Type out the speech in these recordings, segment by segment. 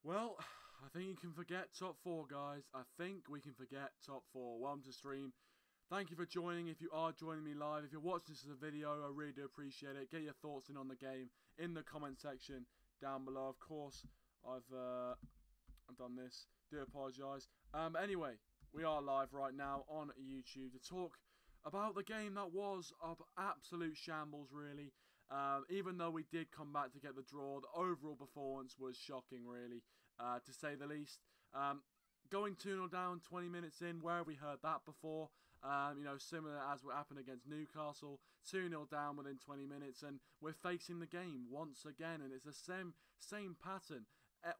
Well, I think you can forget top 4, guys. I think we can forget top 4. Welcome to stream. Thank you for joining. If you are joining me live, if you're watching this as a video, I really do appreciate it. Get your thoughts in on the game in the comment section down below. Of course, I've done this. Do apologise. Anyway, we are live right now on YouTube to talk about the game that was of absolute shambles, really. Even though we did come back to get the draw, the overall performance was shocking, really, to say the least. Going 2-0 down 20 minutes in, where have we heard that before? You know, similar as what happened against Newcastle, 2-0 down within 20 minutes, and we're facing the game once again, and it's the same pattern.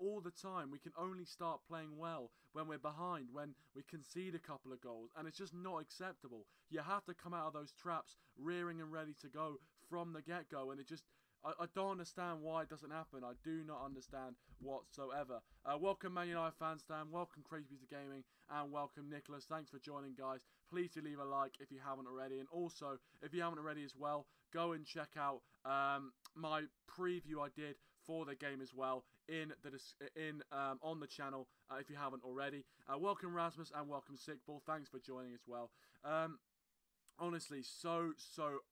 All the time. We can only start playing well when we're behind, when we concede a couple of goals, and it's just not acceptable. You have to come out of those traps rearing and ready to go from the get-go, and it just... I don't understand why it doesn't happen. I do not understand whatsoever. Welcome Man United fans, Stan. Welcome Crazy Pizza Gaming. And welcome Nicholas. Thanks for joining, guys. Please do leave a like if you haven't already. And also, if you haven't already as well, go and check out my preview I did for the game as well on the channel if you haven't already. Welcome Rasmus and welcome Sickball. Thanks for joining as well. Honestly, so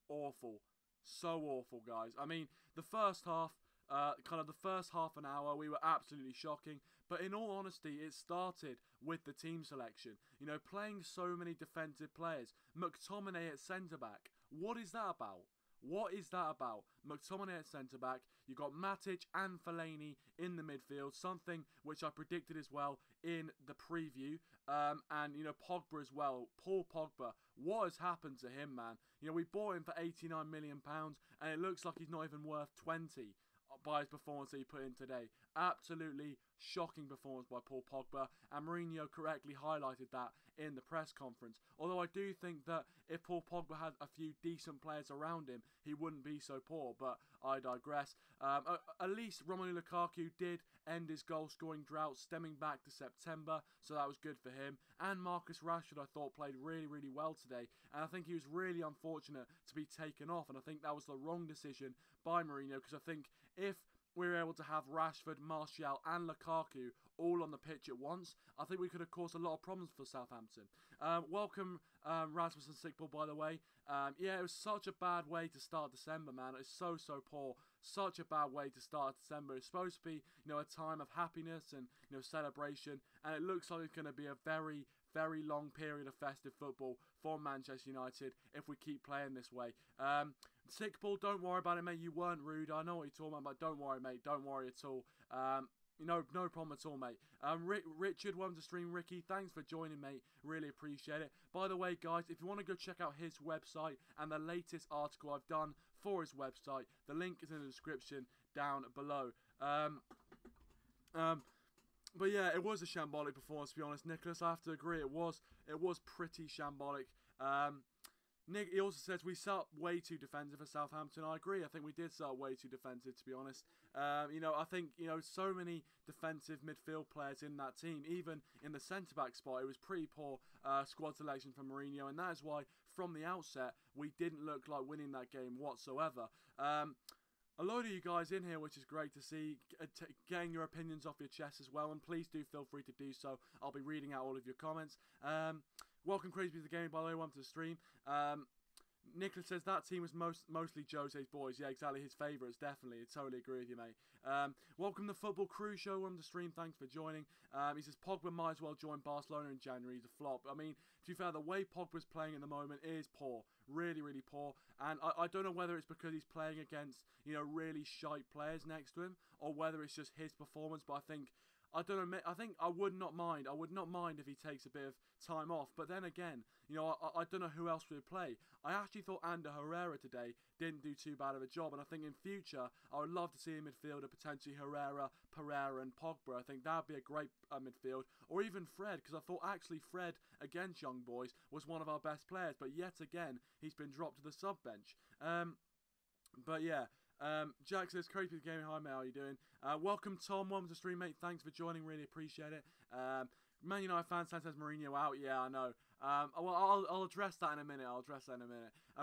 awful. So awful, guys. I mean, the first half, kind of the first half an hour, we were absolutely shocking. But in all honesty, it started with the team selection. You know, playing so many defensive players. McTominay at centre-back. What is that about? What is that about? McTominay at centre-back, you've got Matic and Fellaini in the midfield, something which I predicted as well in the preview, and, you know, Pogba as well. Paul Pogba, what has happened to him, man? You know, we bought him for £89 million, and it looks like he's not even worth 20 by his performance that he put in today. Absolutely shocking performance by Paul Pogba, and Mourinho correctly highlighted that in the press conference. Although I do think that if Paul Pogba had a few decent players around him, he wouldn't be so poor, but I digress. At least Romelu Lukaku did end his goal-scoring drought stemming back to September, so that was good for him. And Marcus Rashford, I thought, played really well today, and I think he was really unfortunate to be taken off, and I think that was the wrong decision by Mourinho, because I think if we were able to have Rashford, Martial and Lukaku all on the pitch at once, I think we could have caused a lot of problems for Southampton. Welcome Rasmus and Sickball, by the way. Yeah, it was such a bad way to start December, man. It's so poor. Such a bad way to start December. It's supposed to be, you know, a time of happiness and, you know, celebration, and it looks like it's going to be a very long period of festive football for Manchester United if we keep playing this way. Sickball, don't worry about it, mate. You weren't rude. I know what you're talking about, but don't worry, mate. Don't worry at all. No problem at all, mate. Richard, welcome to stream. Ricky, thanks for joining, mate. Really appreciate it. By the way, guys, if you want to go check out his website and the latest article I've done for his website, the link is in the description down below. But yeah, it was a shambolic performance, to be honest, Nicholas. I have to agree, it was pretty shambolic. Nick, he also says we set up way too defensive for Southampton. I agree. I think we did set up way too defensive, to be honest. You know, I think, you know, so many defensive midfield players in that team, even in the centre-back spot, it was pretty poor squad selection from Mourinho, and that is why, from the outset, we didn't look like winning that game whatsoever. A load of you guys in here, which is great to see, getting your opinions off your chest as well, and please do feel free to do so. I'll be reading out all of your comments. Welcome Crazy Pizza Gaming, by the way, welcome to the stream. Nicholas says that team was mostly Jose's boys. Yeah, exactly, his favourites, definitely. I totally agree with you, mate. Welcome to the Football Crew Show on the stream. Thanks for joining. He says Pogba might as well join Barcelona in January. He's a flop. I mean, to be fair, the way Pogba's playing at the moment is poor. Really poor. And I don't know whether it's because he's playing against, you know, really shite players next to him, or whether it's just his performance, but I think... I don't know, I think I would not mind. I would not mind if he takes a bit of time off. But then again, you know, I don't know who else would play. I actually thought Ander Herrera today didn't do too bad of a job. And I think in future, I would love to see a midfielder, potentially Herrera, Pereira and Pogba. I think that would be a great midfield. Or even Fred, because I thought actually Fred against Young Boys was one of our best players. But yet again, he's been dropped to the sub-bench. But yeah, Jack says, Crazy Pizza Gaming, hi mate, how are you doing? Welcome Tom, welcome to stream mate, thanks for joining, really appreciate it. Man United fan says Mourinho out, yeah I know. Well, I'll address that in a minute.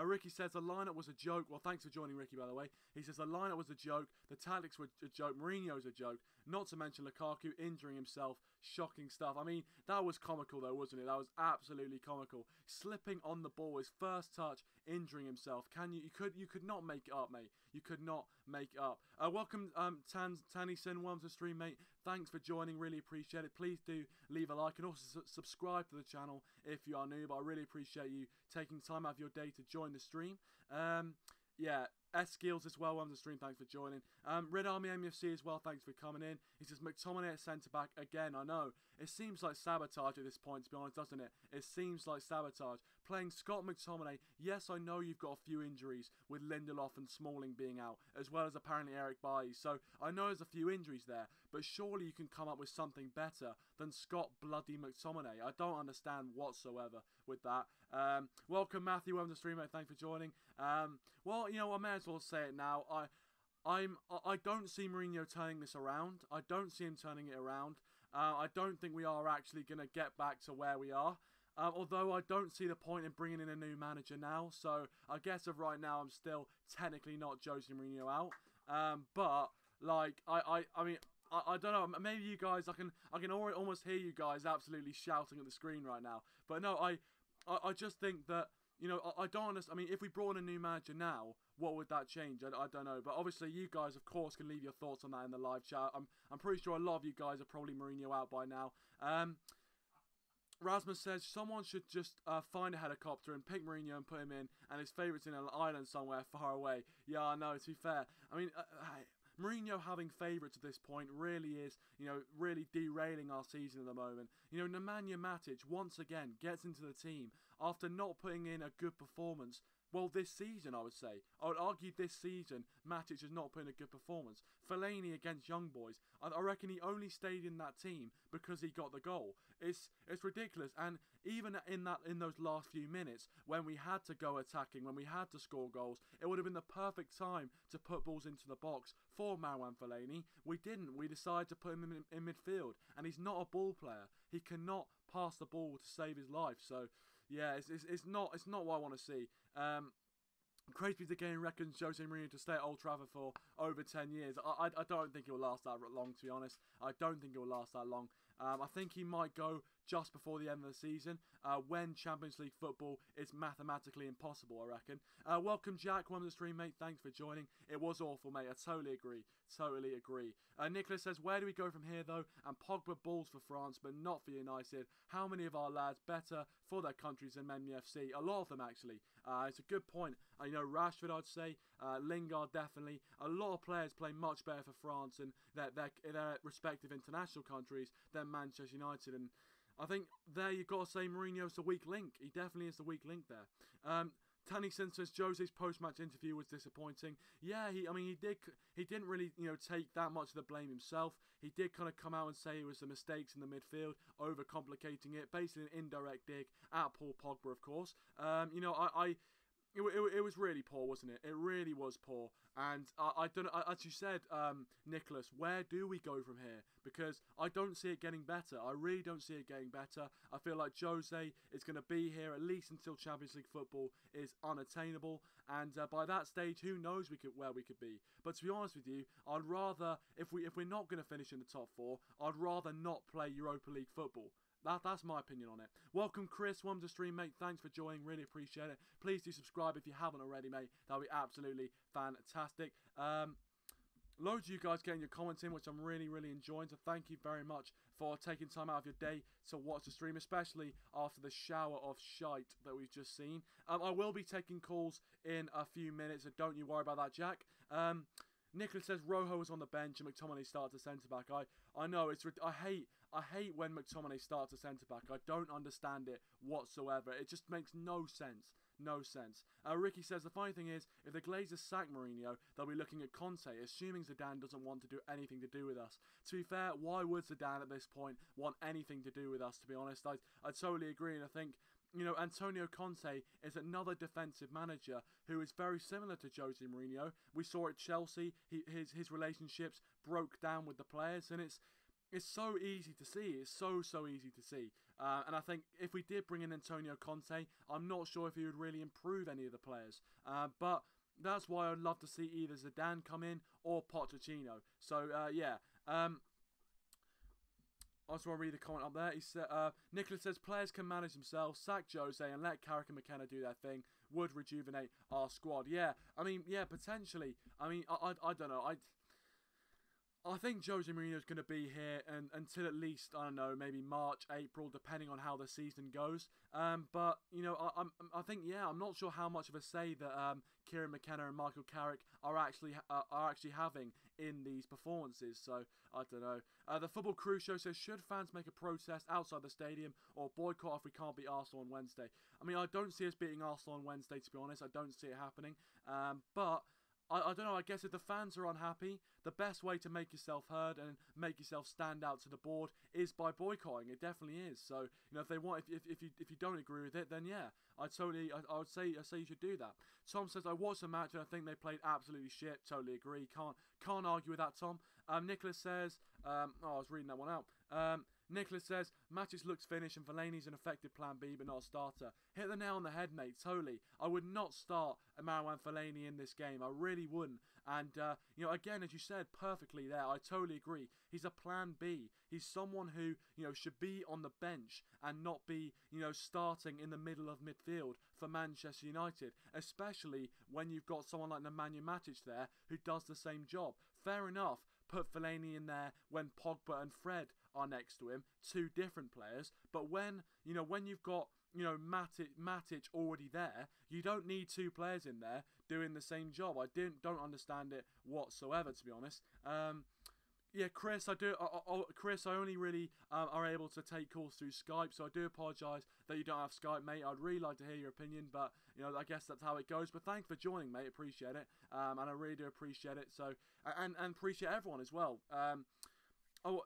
Ricky says the lineup was a joke. Well, thanks for joining, Ricky, by the way. He says the lineup was a joke. The tactics were a joke. Mourinho's a joke. Not to mention Lukaku injuring himself. Shocking stuff. I mean, that was comical, though, wasn't it? That was absolutely comical. Slipping on the ball, his first touch, injuring himself. You could not make it up, mate. You could not make it up. Welcome, Tanison. Welcome to the stream, mate. Thanks for joining. Really appreciate it. Please do leave a like and also subscribe to the channel if you are new. But I really appreciate you taking time out of your day to join the stream. Yeah, S-Skills as well, on the stream, thanks for joining. Red Army MFC as well, thanks for coming in. He says, McTominay at centre-back, again, I know. It seems like sabotage at this point, to be honest, doesn't it? It seems like sabotage. Playing Scott McTominay, yes, I know you've got a few injuries with Lindelof and Smalling being out, as well as apparently Eric Bailly. So, I know there's a few injuries there, but surely you can come up with something better than Scott bloody McTominay. I don't understand whatsoever with that. Welcome, Matthew, welcome to the stream, mate, thanks for joining. Well, you know, I may as well say it now. I don't see Mourinho turning this around. I don't see him turning it around. I don't think we are actually going to get back to where we are. Although I don't see the point in bringing in a new manager now. So I guess of right now I'm still technically not Jose Mourinho out. But like I mean I don't know. Maybe you guys, I can almost hear you guys absolutely shouting at the screen right now. But no, I just think that, you know, I don't understand. I mean, if we brought in a new manager now, what would that change? I don't know. But obviously, you guys, of course, can leave your thoughts on that in the live chat. I'm pretty sure a lot of you guys are probably Mourinho out by now. Rasmus says someone should just find a helicopter and pick Mourinho and put him in, and his favourites in an island somewhere far away. Yeah, I know. To be fair, I mean, Mourinho having favourites at this point really is, you know, really derailing our season at the moment. You know, Nemanja Matic once again gets into the team after not putting in a good performance. Well, this season, I would say. I would argue this season, Matic has not put in a good performance. Fellaini against Young Boys, I reckon he only stayed in that team because he got the goal. It's ridiculous. And even in those last few minutes, when we had to go attacking, when we had to score goals, it would have been the perfect time to put balls into the box for Marouane Fellaini. We didn't. We decided to put him in midfield. And he's not a ball player. He cannot pass the ball to save his life. So, yeah, it's not what I want to see. Crazy again reckons Jose Mourinho to stay at Old Trafford for over 10 years. I don't think it will last that long, to be honest. I don't think it will last that long. I think he might go just before the end of the season, when Champions League football is mathematically impossible, I reckon. Welcome, Jack. Welcome to the stream, mate. Thanks for joining. It was awful, mate. I totally agree. Totally agree. Nicholas says, where do we go from here, though? And Pogba balls for France, but not for United. How many of our lads better for their countries than Men FC? A lot of them, actually. It's a good point. You know, Rashford, I'd say. Lingard, definitely. A lot of players play much better for France and their respective international countries than Manchester United. And I think there you've got to say Mourinho's the weak link. He definitely is the weak link there. Tanison says Jose's post-match interview was disappointing. Yeah, he didn't really, you know, take that much of the blame himself. He did kind of come out and say it was the mistakes in the midfield, overcomplicating it, basically an indirect dig at Paul Pogba, of course. You know, it was really poor, wasn't it? It really was poor. And I don't know, as you said, Nicholas, where do we go from here? Because I don't see it getting better. I really don't see it getting better. I feel like Jose is going to be here at least until Champions League football is unattainable. And by that stage, who knows where we could be. But to be honest with you, I'd rather, if we're not going to finish in the top four, I'd rather not play Europa League football. That's my opinion on it. Welcome, Chris. Welcome to stream, mate. Thanks for joining. Really appreciate it. Please do subscribe if you haven't already, mate. That would be absolutely fantastic. Loads of you guys getting your comments in, which I'm really, really enjoying. So thank you very much for taking time out of your day to watch the stream, especially after the shower of shite that we've just seen. I will be taking calls in a few minutes, so don't you worry about that, Jack. Nicholas says Rojo was on the bench and McTominay starts at centre-back. I know, I hate when McTominay starts at centre-back. I don't understand it whatsoever. It just makes no sense. No sense. Ricky says, the funny thing is, if the Glazers sack Mourinho, they'll be looking at Conte, assuming Zidane doesn't want to do anything to do with us. To be fair, why would Zidane at this point want anything to do with us, to be honest? I totally agree, and I think, you know, Antonio Conte is another defensive manager who is very similar to Jose Mourinho. We saw at Chelsea, his relationships broke down with the players, and it's so easy to see. It's so easy to see. And I think if we did bring in Antonio Conte, I'm not sure if he would really improve any of the players. But that's why I'd love to see either Zidane come in or Pochettino. So, yeah. I just want to read the comment up there. He said, Nicholas says, players can manage themselves, sack Jose and let Carrick and McKenna do their thing. Would rejuvenate our squad. Yeah, I mean, yeah, potentially. I mean, I don't know. I think Jose Mourinho is going to be here until at least, I don't know, maybe March, April, depending on how the season goes. But, you know, I think, yeah, I'm not sure how much of a say that Kieran McKenna and Michael Carrick are actually having in these performances. So, I don't know. The Football Crew Show says, should fans make a protest outside the stadium or boycott if we can't beat Arsenal on Wednesday? I mean, I don't see us beating Arsenal on Wednesday, to be honest. I don't see it happening. But I don't know, I guess if the fans are unhappy, the best way to make yourself heard and make yourself stand out to the board is by boycotting. It definitely is. So, you know, if they want, if you don't agree with it, then yeah, I would say you should do that. Tom says, I watched the match and I think they played absolutely shit. Totally agree. Can't argue with that, Tom. Nicholas says, I was reading that one out. Nicholas says, Matic looks finished and Fellaini's an effective plan B but not a starter. Hit the nail on the head, mate, totally. I would not start Marouane Fellaini in this game. I really wouldn't. And, you know, again, as you said perfectly there, I totally agree. He's a plan B. He's someone who, you know, should be on the bench and not be, you know, starting in the middle of midfield for Manchester United, especially when you've got someone like Nemanja Matic there who does the same job. Fair enough, put Fellaini in there when Pogba and Fred are next to him, two different players, but when, you know, when you've got, you know, Matic already there, you don't need two players in there doing the same job. I don't understand it whatsoever, to be honest. Yeah, Chris, Chris, I only really are able to take calls through Skype, so I do apologise that you don't have Skype, mate. I'd really like to hear your opinion, but, you know, I guess that's how it goes. But thanks for joining, mate. Appreciate it. And I really do appreciate it. So, and appreciate everyone as well.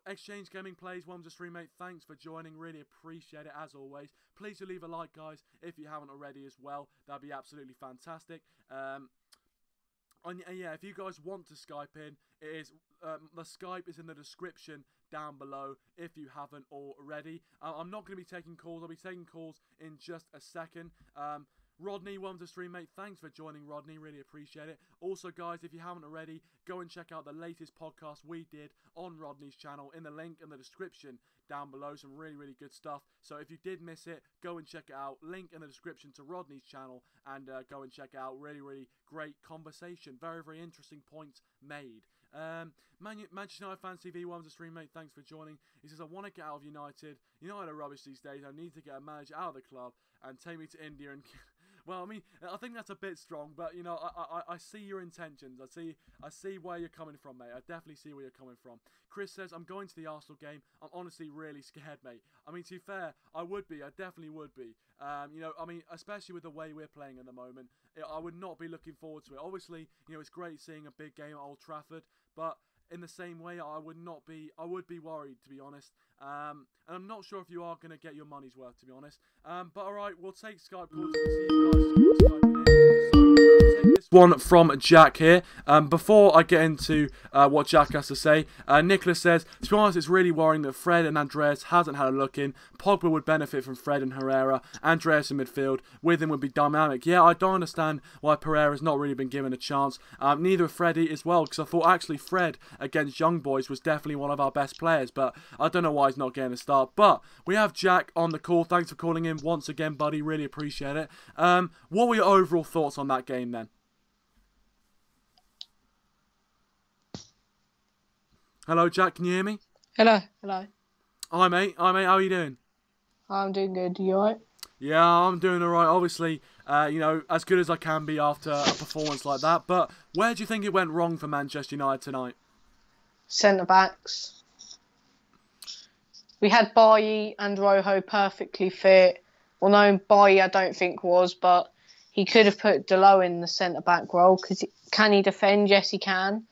Exchange Gaming Plays 1-3, mate. Thanks for joining. Really appreciate it, as always. Please do leave a like, guys, if you haven't already as well. That'd be absolutely fantastic. And yeah, if you guys want to Skype in, it is the Skype is in the description down below if you haven't already. I'm not going to be taking calls. I'll be taking calls in just a second. Rodney 1-3, mate. Thanks for joining, Rodney. Really appreciate it. Also, guys, if you haven't already, go and check out the latest podcast we did on Rodney's channel in the link in the description down below. Some really good stuff. So if you did miss it, go and check it out. Link in the description to Rodney's channel, and go and check it out. Really great conversation. Very interesting points made. Manchester United Fans TV 1-3, mate. Thanks for joining. He says, I want to get out of United. United are rubbish these days. I need to get a manager out of the club and take me to India and... Well, I mean, I think that's a bit strong, but, you know, I see your intentions. I see where you're coming from, mate. I definitely see where you're coming from. Chris says, I'm going to the Arsenal game. I'm honestly really scared, mate. I mean, to be fair, I would be. I definitely would be. You know, I mean, especially with the way we're playing at the moment, I would not be looking forward to it. Obviously, you know, it's great seeing a big game at Old Trafford, but in the same way, I would be worried, to be honest. And I'm not sure if you are going to get your money's worth, to be honest. But alright, we'll take Skype calls. See you guys Skype in. So, we'll take this one from Jack here. Before I get into what Jack has to say, Nicholas says, to be honest, it's really worrying that Fred and Andreas hasn't had a look in. Pogba would benefit from Fred and Herrera. Andreas in midfield. With him would be dynamic. Yeah, I don't understand why Pereira's not really been given a chance. Neither Freddie as well, because I thought actually Fred against Young Boys was definitely one of our best players, but I don't know why he's not getting a start. But we have Jack on the call. Thanks for calling in once again, buddy. Really appreciate it. What were your overall thoughts on that game then? Hello, Jack. Can you hear me? Hello. Hi, mate. How are you doing? I'm doing good. You alright? Yeah, I'm doing alright. Obviously, you know, as good as I can be after a performance like that. But where do you think it went wrong for Manchester United tonight? Centre-backs. We had Bailly and Rojo perfectly fit. Well, no, Bailly I don't think was, but he could have put Delo in the centre-back role. Because can he defend? Yes, he can.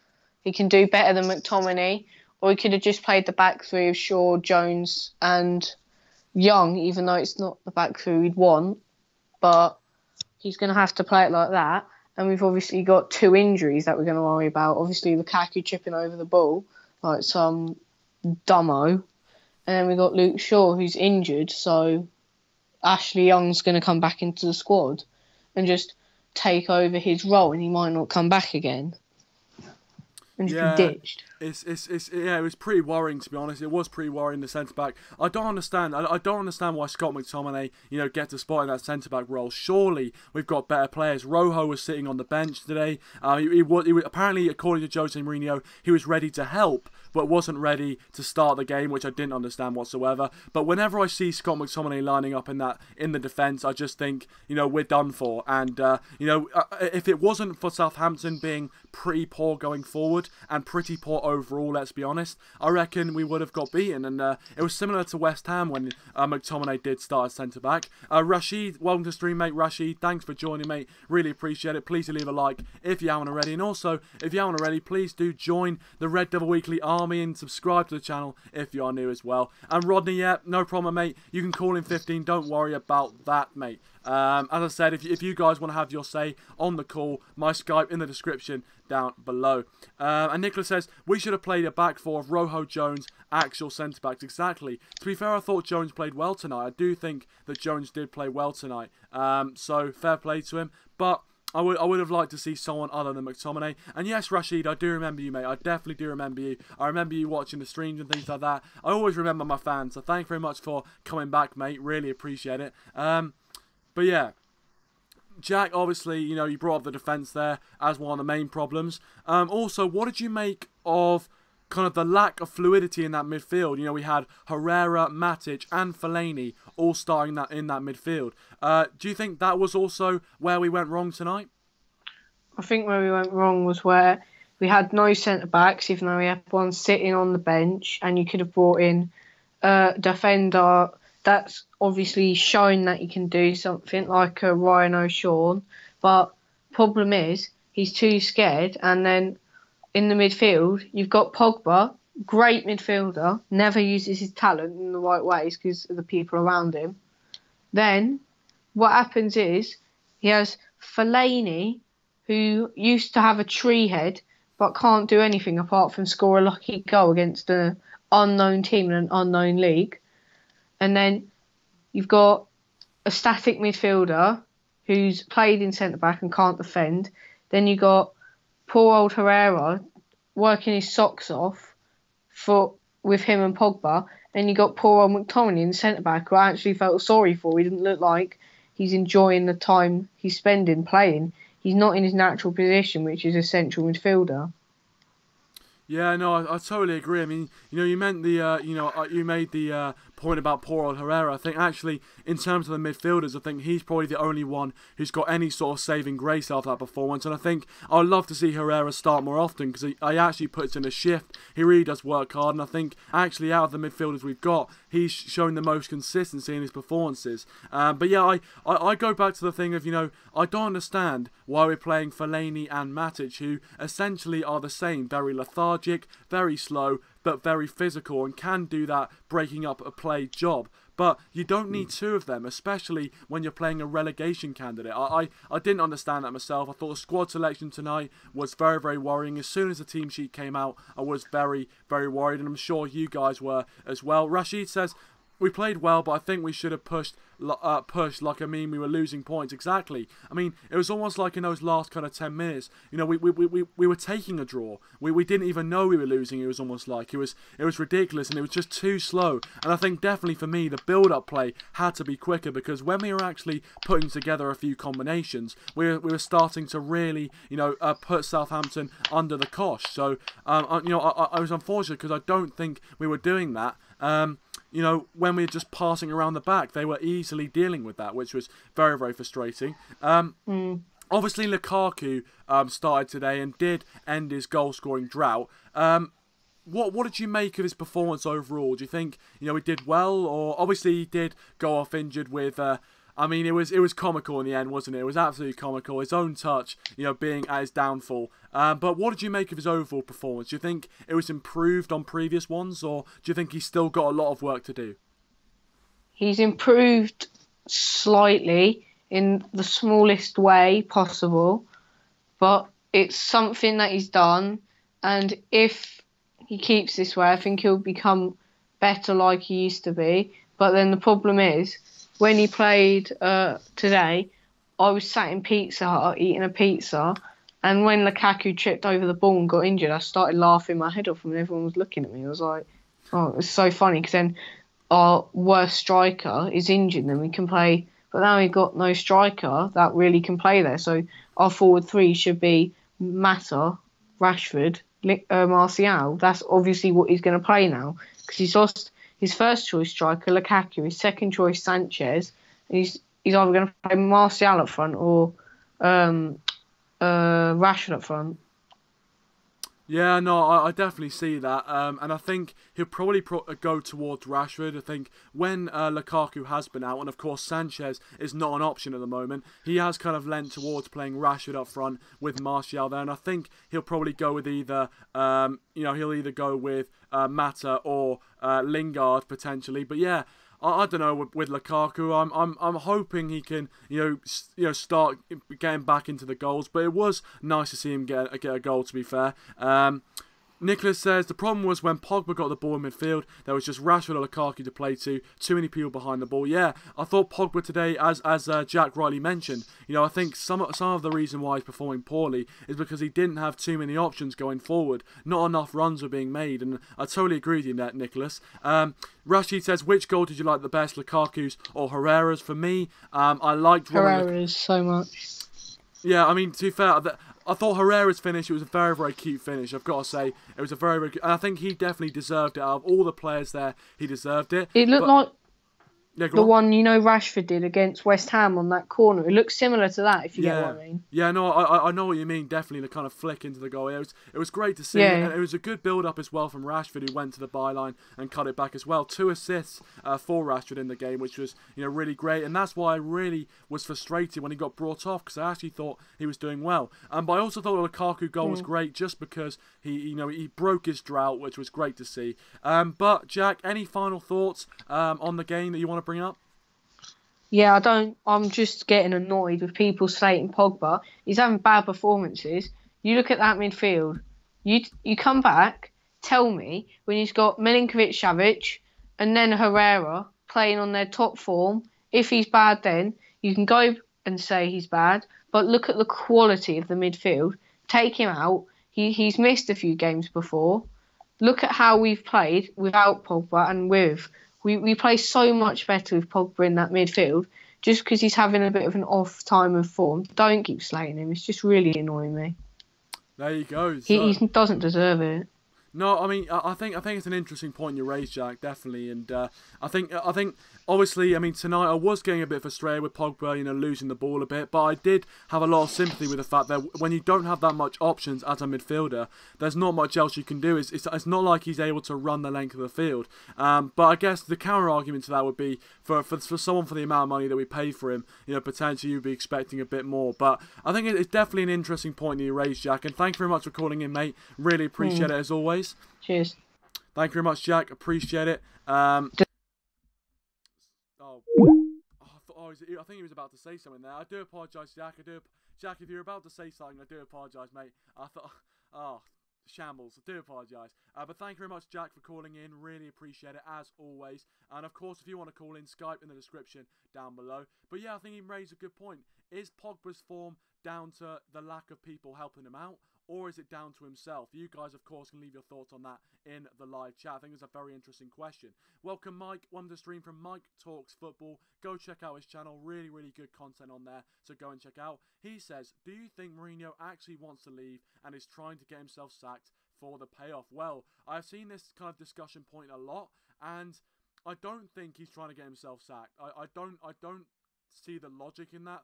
He can do better than McTominay. Or he could have just played the back three of Shaw, Jones and Young, even though it's not the back three we'd want. But he's going to have to play it like that. And we've obviously got two injuries that we're going to worry about. Obviously, Lukaku tripping over the ball, like some Dummo. And then we got Luke Shaw, who's injured, so Ashley Young's going to come back into the squad and just take over his role, and he might not come back again and just be ditched. It was pretty worrying, to be honest. It was pretty worrying, the centre back. I don't understand why Scott McTominay, gets a spot in that centre back role. Surely we've got better players. Rojo was sitting on the bench today. He was apparently, according to Jose Mourinho, he was ready to help, but wasn't ready to start the game, which I didn't understand whatsoever. But whenever I see Scott McTominay lining up in the defence, I just think, we're done for. And if it wasn't for Southampton being pretty poor going forward and pretty poor overall, let's be honest, I reckon we would have got beaten. And it was similar to West Ham when McTominay did start as centre-back. Rashid, welcome to stream, mate. Rashid, thanks for joining, mate. Really appreciate it. Please do leave a like if you haven't already. And also, if you haven't already, please do join the Red Devil Weekly army and subscribe to the channel if you are new as well. And Rodney, yeah, no problem, mate. You can call in 15. Don't worry about that, mate. As I said, if you guys want to have your say on the call, my Skype in the description down below. And Nicholas says, we should have played a back four of Rojo, Jones, actual centre-backs. Exactly. To be fair, I thought Jones played well tonight. I do think that Jones did play well tonight. So, fair play to him. But I would have liked to see someone other than McTominay. And yes, Rashid, I do remember you, mate. I definitely do remember you. I remember you watching the streams and things like that. I always remember my fans. So, thank you very much for coming back, mate. Really appreciate it. But yeah, Jack, obviously, you brought up the defence there as one of the main problems. Also, what did you make of kind of the lack of fluidity in that midfield? We had Herrera, Matic and Fellaini all starting in that midfield. Do you think that was also where we went wrong tonight? I think where we went wrong was where we had no centre-backs, even though we had one sitting on the bench, and you could have brought in a defender that's obviously shown that he can do something, like a Ryan O'Shawn. But problem is, he's too scared. And then in the midfield, you've got Pogba, great midfielder, never uses his talent in the right ways because of the people around him. Then what happens is he has Fellaini, who used to have a tree head but can't do anything apart from score a lucky goal against an unknown team in an unknown league. And then you've got a static midfielder who's played in centre-back and can't defend. Then you got poor old Herrera working his socks off with him and Pogba. And you got poor old McTominay in centre-back, who I actually felt sorry for. He didn't look like he's enjoying the time he's spending playing. He's not in his natural position, which is a central midfielder. Yeah, no, I totally agree. I mean, you meant you made the point about poor old Herrera. I think actually, in terms of the midfielders, I think he's probably the only one who's got any sort of saving grace after that performance. And I think I'd love to see Herrera start more often because he actually puts in a shift. He really does work hard. And I think actually out of the midfielders we've got, he's shown the most consistency in his performances. But yeah, I go back to the thing of, I don't understand why we're playing Fellaini and Matic, who essentially are the same. Very lethargic, very slow, but very physical and can do that breaking up a play job. But you don't need two of them, especially when you're playing a relegation candidate. I didn't understand that myself. I thought the squad selection tonight was very, very worrying. As soon as the team sheet came out, I was very, very worried, and I'm sure you guys were as well. Rashid says, we played well, but I think we should have pushed like we were losing points. Exactly. I mean, it was almost like in those last kind of 10 minutes, we were taking a draw. We didn't even know we were losing. It was almost like it was ridiculous, and it was just too slow. And I think definitely for me, the build-up play had to be quicker, because when we were actually putting together a few combinations, we were starting to really, put Southampton under the cosh. So, I was unfortunate because I don't think we were doing that. When we were just passing around the back, they were easily dealing with that, which was very, very frustrating. Obviously, Lukaku started today and did end his goal-scoring drought. What did you make of his performance overall? Do you think he did well, or obviously he did go off injured with? It was comical in the end, wasn't it? It was absolutely comical. His own touch, being at his downfall. But what did you make of his overall performance? Do you think it was improved on previous ones, or do you think he's still got a lot of work to do? He's improved slightly in the smallest way possible, but it's something that he's done. And if he keeps this way, I think he'll become better like he used to be. But then the problem is, when he played today, I was sat in Pizza Hut eating a pizza, and when Lukaku tripped over the ball and got injured, I started laughing my head off and everyone was looking at me. I was like, oh, it was so funny because then our worst striker is injured and we can play. But now we've got no striker that really can play there. So our forward three should be Mata, Rashford, Martial. That's obviously what he's going to play now because he's lost his first choice striker, Lukaku, his second choice, Sanchez. And he's either going to play Martial up front or Rashford up front. Yeah, no, I definitely see that, and I think he'll probably go towards Rashford. I think when Lukaku has been out, and of course Sanchez is not an option at the moment, he has kind of lent towards playing Rashford up front with Martial there, and I think he'll probably go with either, he'll either go with Mata or Lingard potentially, but yeah. I don't know with Lukaku. I'm hoping he can start getting back into the goals. But it was nice to see him get a goal. To be fair, Nicholas says the problem was when Pogba got the ball in midfield, there was just Rashford or Lukaku to play to. Too many people behind the ball. Yeah, I thought Pogba today, as Jack rightly mentioned, I think some of the reason why he's performing poorly is because he didn't have too many options going forward. Not enough runs were being made, and I totally agree with you in that, Nicholas. Rashid says, which goal did you like the best, Lukaku's or Herrera's? For me, I liked Herrera's so much. Yeah, I mean, to be fair, I thought Herrera's finish, it was a very, very cute finish, I've got to say. It was a very, very cute, and I think he definitely deserved it. Out of all the players there, he deserved it. It looked like the one Rashford did against West Ham on that corner. It looks similar to that, if you get what I mean. Yeah, no, I know what you mean. Definitely the kind of flick into the goal. It was great to see, and it was a good build-up as well from Rashford, who went to the byline and cut it back as well. 2 assists for Rashford in the game, which was really great, and that's why I really was frustrated when he got brought off, because I actually thought he was doing well. But I also thought the Lukaku goal was great just because he broke his drought, which was great to see. But Jack, any final thoughts on the game that you want to bring up? Yeah, I'm just getting annoyed with people slating Pogba. He's having bad performances. You look at that midfield. You come back, tell me, when he's got Milinkovic-Savic and then Herrera playing on their top form, if he's bad then, you can go and say he's bad, but look at the quality of the midfield. Take him out. He's missed a few games before. Look at how we've played without Pogba and with. We play so much better with Pogba in that midfield. Just because he's having a bit of an off time of form, don't keep slating him. It's just really annoying me. There you go. He doesn't deserve it. No, I mean, I think it's an interesting point you raised, Jack, definitely, and I think obviously, I mean, tonight I was getting a bit frustrated with Pogba, losing the ball a bit, but I did have a lot of sympathy with the fact that when you don't have that much options as a midfielder, there's not much else you can do. It's not like he's able to run the length of the field. But I guess the counter argument to that would be for someone for the amount of money that we pay for him, potentially you'd be expecting a bit more. But I think it's definitely an interesting point that you raised, Jack, and thank you very much for calling in, mate. Really appreciate it as always. Cheers. Thank you very much, Jack. Appreciate it. I think he was about to say something there. I do apologise, Jack. Jack, if you're about to say something, I do apologise, mate. I thought, shambles. I do apologise. But thank you very much, Jack, for calling in. Really appreciate it, as always. And of course, if you want to call in, Skype in the description down below. But yeah, I think he raised a good point. Is Pogba's form down to the lack of people helping him out? Or is it down to himself? You guys, of course, can leave your thoughts on that in the live chat. I think it's a very interesting question. Welcome, Mike. One to stream from Mike Talks Football. Go check out his channel. Really, really good content on there. So go and check out. He says, do you think Mourinho actually wants to leave and is trying to get himself sacked for the payoff? Well, I've seen this kind of discussion point a lot, and I don't think he's trying to get himself sacked. I don't see the logic in that.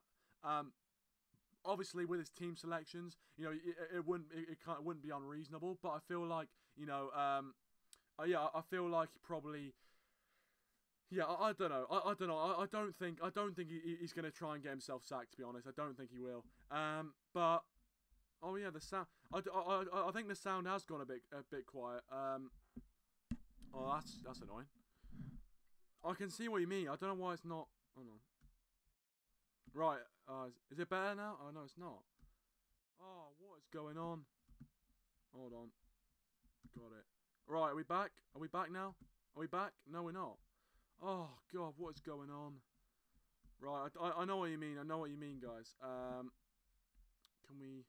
Obviously, with his team selections, it wouldn't be unreasonable. But I feel like, I feel like he probably, I don't know. I don't know. I don't think he's going to try and get himself sacked. To be honest, I don't think he will. But oh yeah, the sound. I think the sound has gone a bit quiet. Oh, that's annoying. I can see what you mean. I don't know why it's not. Hold on. Right, is it better now? Oh, no, it's not. Oh, what is going on? Hold on. Got it. Right, are we back? Are we back now? Are we back? No, we're not. Oh, God, what is going on? Right, I know what you mean. I know what you mean, guys. Can we...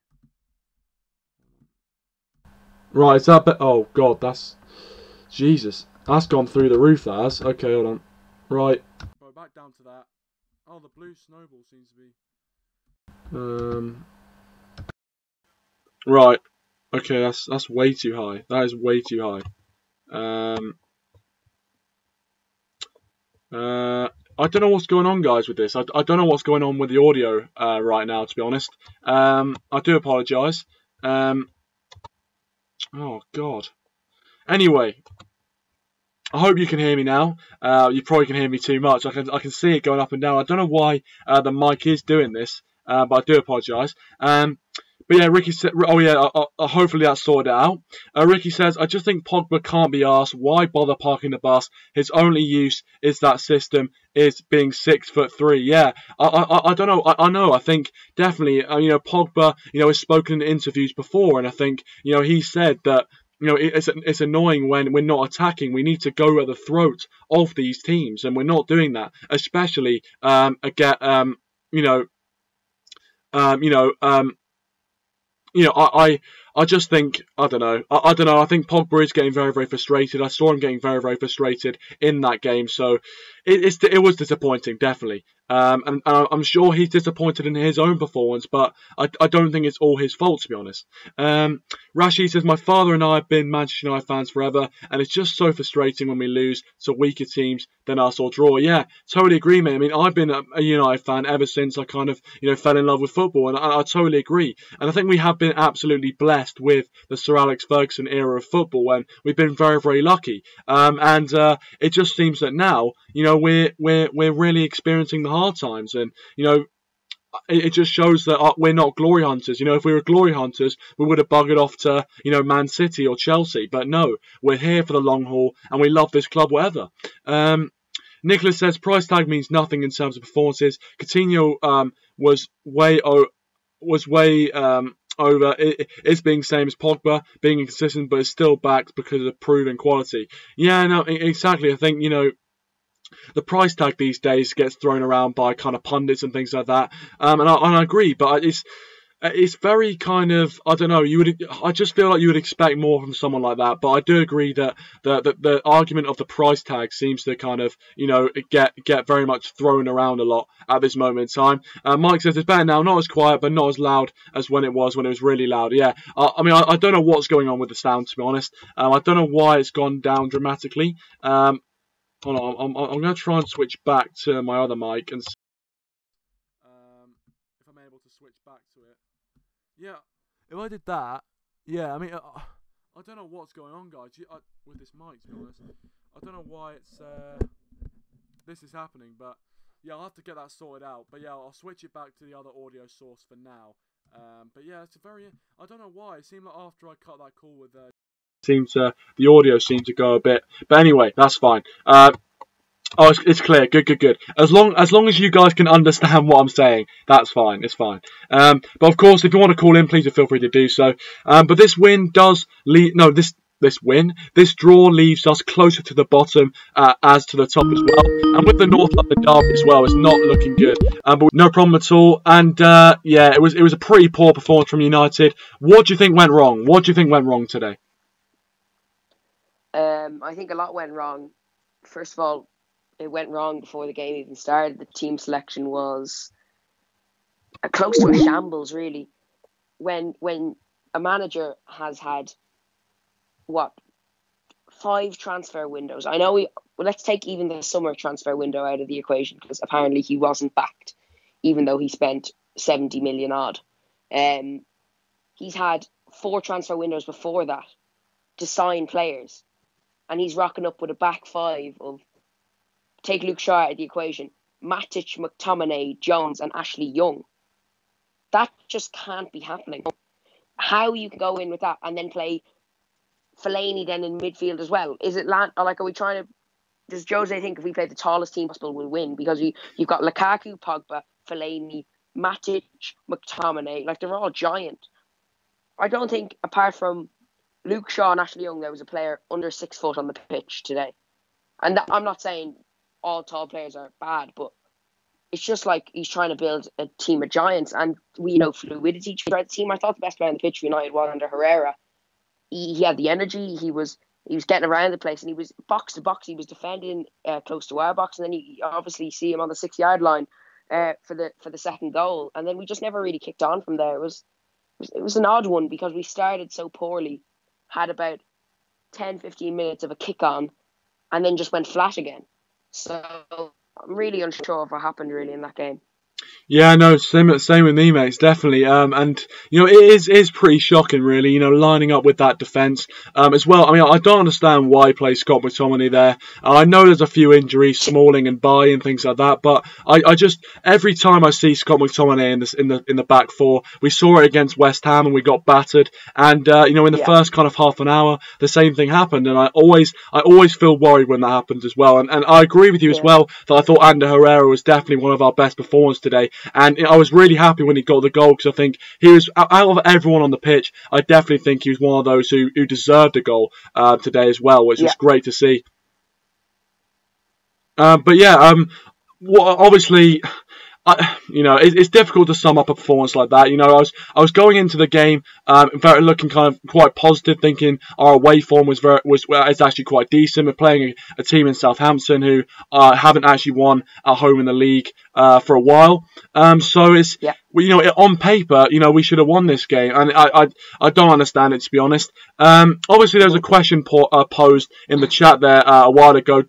Right, is that... Oh, God, that's... Jesus. That's gone through the roof, that has. Okay, hold on. Right. Go back down to that. Oh, the blue snowball seems to be... Right. Okay, that's way too high. That is way too high. I don't know what's going on, guys, with this. I don't know what's going on with the audio right now, to be honest. I do apologise. Oh, God. Anyway, I hope you can hear me now. You probably can hear me too much. I can see it going up and down. I don't know why the mic is doing this, but I do apologise. But yeah, Ricky said, oh yeah, hopefully that's sorted out. Ricky says, I just think Pogba can't be asked why bother parking the bus. His only use is that system is being 6'3". Yeah, I don't know. I know. I think definitely, Pogba, has spoken in interviews before, and I think, he said that, it's annoying when we're not attacking. We need to go at the throat of these teams, and we're not doing that, especially I just think, I don't know. I think Pogba is getting very, very frustrated. I saw him getting very, very frustrated in that game. So it was disappointing, definitely. And I'm sure he's disappointed in his own performance, but I don't think it's all his fault, to be honest. Rashid says, my father and I have been Manchester United fans forever, and it's just so frustrating when we lose to weaker teams than us or draw. Yeah, totally agree, mate. I mean, I've been a United fan ever since I kind of, fell in love with football, and I totally agree. And I think we have been absolutely blessed with the Sir Alex Ferguson era of football, when we've been very, very lucky. And it just seems that now, we're really experiencing the hard times, and it just shows that we're not glory hunters. If we were glory hunters, we would have buggered off to Man City or Chelsea, but no, we're here for the long haul, and we love this club whatever. Nicholas says price tag means nothing in terms of performances. Coutinho was way over. It's being same as Pogba, being inconsistent, but it's still backed because of proven quality. Yeah, no, exactly. I think the price tag these days gets thrown around by kind of pundits and things like that, and I agree, but it's very kind of, I don't know, I just feel like you would expect more from someone like that, but I do agree that the argument of the price tag seems to kind of, get very much thrown around a lot at this moment in time. Mike says it's better now, not as quiet, but not as loud as when it was really loud. Yeah, I don't know what's going on with the sound, to be honest. I don't know why it's gone down dramatically. Hold on, I'm going to try and switch back to my other mic and see if I'm able to switch back to it. Yeah, if I did that, yeah, I mean, I don't know what's going on, guys, with this mic, to be honest. I don't know why this is happening, but yeah, I'll have to get that sorted out. But yeah, I'll switch it back to the other audio source for now. But yeah, I don't know why. It seemed like after I cut that call with the audio seemed to go a bit, but anyway, that's fine. It's clear. Good. As long as you guys can understand what I'm saying, that's fine. It's fine. But of course, if you want to call in, please feel free to do so. But this win does this draw leaves us closer to the bottom as to the top as well. And with the North London derby as well, it's not looking good. But no problem at all. And yeah, it was a pretty poor performance from United. What do you think went wrong? What do you think went wrong today? I think a lot went wrong. First of all, it went wrong before the game even started. The team selection was close to a shambles, really. When a manager has had, 5 transfer windows. I know let's take even the summer transfer window out of the equation, because apparently he wasn't backed, even though he spent 70 million odd. He's had 4 transfer windows before that to sign players. And he's rocking up with a back 5 of, take Luke Shaw out of the equation, Matic, McTominay, Jones and Ashley Young. That just can't be happening. How you can go in with that and then play Fellaini then in midfield as well? Is it are we trying to... Does Jose think if we play the tallest team possible, we'll win? Because you've got Lukaku, Pogba, Fellaini, Matic, McTominay. They're all giant. I don't think, apart from Luke Shaw and Ashley Young, there was a player under 6 foot on the pitch today. And I'm not saying all tall players are bad, but it's just like he's trying to build a team of giants. And we know fluidity throughout the team. I thought the best player on the pitch for United was Ander Herrera. He had the energy. He was getting around the place, and he was box to box. He was defending close to our box, and then you obviously see him on the 6-yard line for the second goal. And then we just never really kicked on from there. It was an odd one because we started so poorly, had about 10-15 minutes of a kick on, and then just went flat again. So I'm really unsure of what happened really in that game. Yeah, no, same with me, mates, definitely. And it is pretty shocking, really. Lining up with that defence as well. I mean, I don't understand why he plays Scott McTominay there. I know there's a few injuries, Smalling and Bailly and things like that. But I just every time I see Scott McTominay in the back four, we saw it against West Ham and we got battered. And in the first kind of half an hour, the same thing happened. And I always feel worried when that happens as well. And I agree with you as well that I thought Ander Herrera was definitely one of our best performers today. And I was really happy when he got the goal because I think he was, out of everyone on the pitch, I definitely think he was one of those who deserved a goal today as well, which was great to see. Obviously, it's difficult to sum up a performance like that. I was going into the game, looking kind of quite positive, thinking our away form is actually quite decent. We're playing a team in Southampton who haven't actually won at home in the league for a while. So it's on paper, we should have won this game, and I don't understand it, to be honest. Obviously, there was a question posed in the chat there a while ago.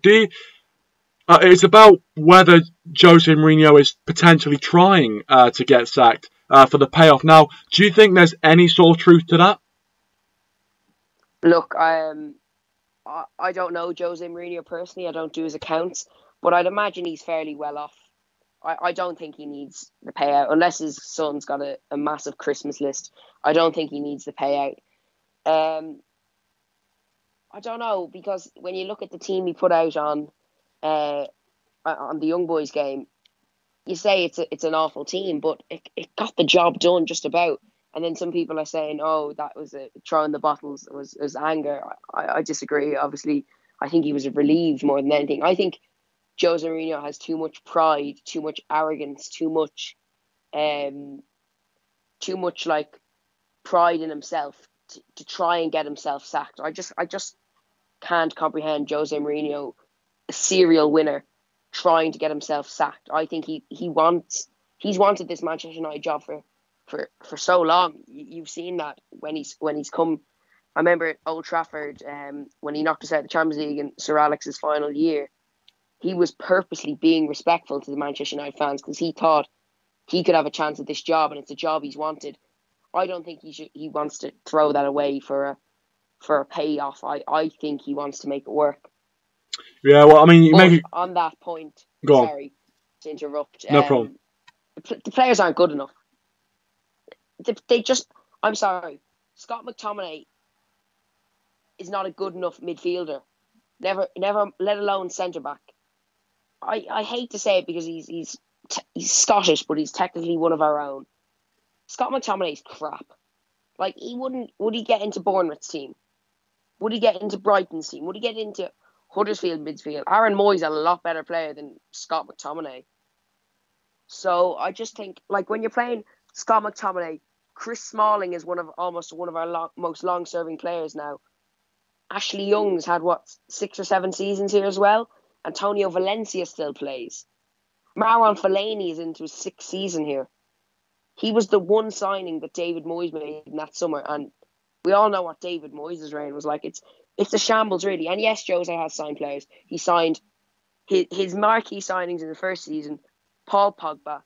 It's about whether Jose Mourinho is potentially trying to get sacked for the payoff. Now, do you think there's any sort of truth to that? Look, I don't know Jose Mourinho personally. I don't do his accounts, but I'd imagine he's fairly well off. I don't think he needs the payout, unless his son's got a massive Christmas list. I don't think he needs the payout. I don't know, because when you look at the team he put out on the Young Boys game, you say it's an awful team, but it got the job done just about. And then some people are saying, oh, that was throwing the bottles, it was anger. I disagree. Obviously, I think he was relieved more than anything. I think Jose Mourinho has too much pride, too much arrogance, too much like pride in himself to try and get himself sacked. I just can't comprehend Jose Mourinho, a serial winner, trying to get himself sacked. I think he's wanted this Manchester United job for so long. You've seen that when he's come. I remember at Old Trafford when he knocked us out of the Champions League in Sir Alex's final year. He was purposely being respectful to the Manchester United fans because he thought he could have a chance at this job, and it's a job he's wanted. I don't think he wants to throw that away for a payoff. I think he wants to make it work. Yeah, well, I mean, on that point, Go sorry to interrupt. No problem. The players aren't good enough. I'm sorry, Scott McTominay is not a good enough midfielder. Never, let alone centre back. I hate to say it because he's Scottish, but he's technically one of our own. Scott McTominay's crap. Like, would he get into Bournemouth's team? Would he get into Brighton's team? Would he get into Huddersfield midfield? Aaron Moy's a lot better player than Scott McTominay. So I just think, like, when you're playing Scott McTominay, Chris Smalling is almost one of our most long-serving players now. Ashley Young's had 6 or 7 seasons here as well. Antonio Valencia still plays. Marouane Fellaini is into his 6th season here. He was the one signing that David Moyes made in that summer, and we all know what David Moyes' reign was like. It's a shambles, really. And yes, Jose has signed players. He signed his marquee signings in the first season: Paul Pogba,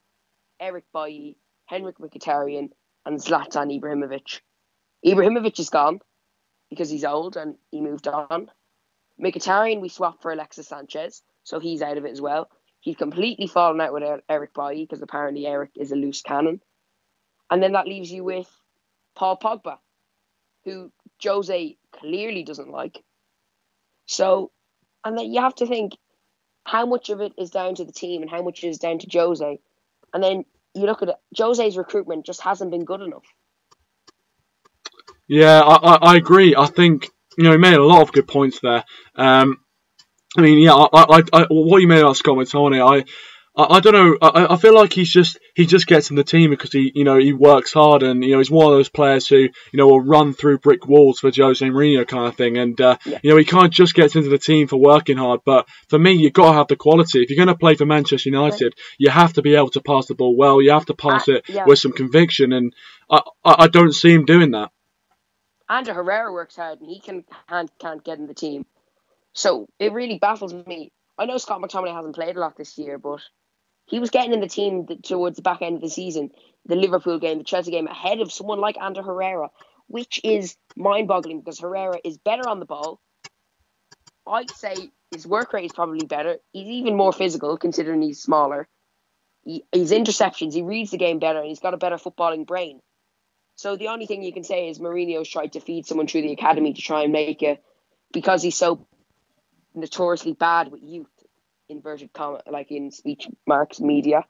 Eric Bailly, Henrik Mkhitaryan, and Zlatan Ibrahimovic. Ibrahimovic is gone because he's old and he moved on. Mkhitaryan we swapped for Alexis Sanchez, so he's out of it as well. He's completely fallen out with Eric Bailly because apparently Eric is a loose cannon. And then that leaves you with Paul Pogba, who Jose clearly doesn't like. So, and then you have to think how much of it is down to the team and how much is down to Jose. And then you look at it, Jose's recruitment just hasn't been good enough. Yeah, I agree. I think, he made a lot of good points there. I mean, yeah, what you made about Scott McTominay, I don't know. I feel like he just gets in the team because he works hard, and he's one of those players who will run through brick walls for Jose Mourinho kind of thing. And he kind of just gets into the team for working hard. But for me, you've got to have the quality. If you're going to play for Manchester United, you have to be able to pass the ball well. You have to pass it with some conviction, and I don't see him doing that. Ander Herrera works hard, and he can't get in the team. So it really baffles me. I know Scott McTominay hasn't played a lot this year, but he was getting in the team towards the back end of the season, the Liverpool game, the Chelsea game, ahead of someone like Ander Herrera, which is mind-boggling because Herrera is better on the ball. I'd say his work rate is probably better. He's even more physical considering he's smaller. His interceptions, he reads the game better, and he's got a better footballing brain. So the only thing you can say is Mourinho's tried to feed someone through the academy to try and make it, because he's so notoriously bad with youth, inverted comma, like in speech marks media.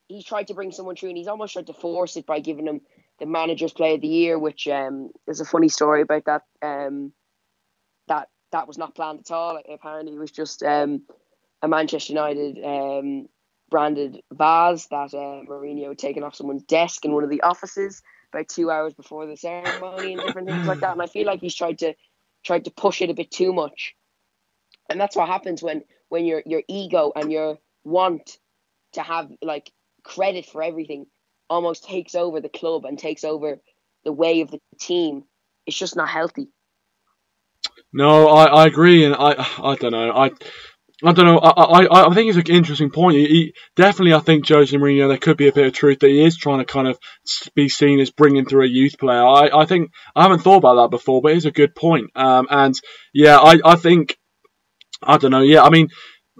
He's tried to bring someone through, and he's almost tried to force it by giving him the manager's play of the year, which there's a funny story about that. That was not planned at all. Apparently, it was just a Manchester United branded vase that Mourinho had taken off someone's desk in one of the offices about 2 hours before the ceremony and different things like that. And I feel like he's tried to push it a bit too much, and that's what happens when your ego and your want to have like credit for everything almost takes over the club and takes over the way of the team. It's just not healthy. No, I agree, and I don't know. I don't know. I think it's an interesting point. Definitely, I think Jose Mourinho, there could be a bit of truth that he is trying to kind of be seen as bringing through a youth player. I think I haven't thought about that before, but it's a good point. And yeah, I think, I don't know. Yeah, I mean,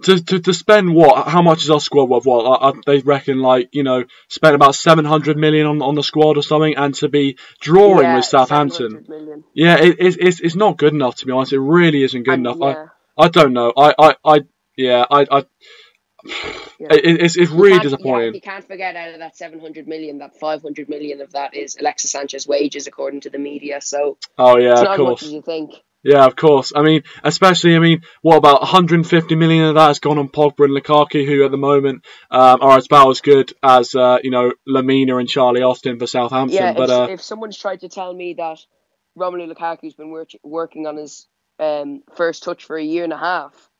to spend how much is our squad worth? They reckon spent about 700 million on the squad or something, and to be drawing with Southampton. Yeah, it's not good enough, to be honest. It really isn't good enough. Yeah. I don't know. It's really disappointing. You can't forget, out of that 700 million, that 500 million of that is Alexis Sanchez's wages, according to the media. So it's not as much as you think. Yeah, of course. I mean, what about 150 million of that has gone on Pogba and Lukaku, who at the moment are about as good as Lamina and Charlie Austin for Southampton. Yeah, but if someone's tried to tell me that Romelu Lukaku's been working on his first touch for a year and a half,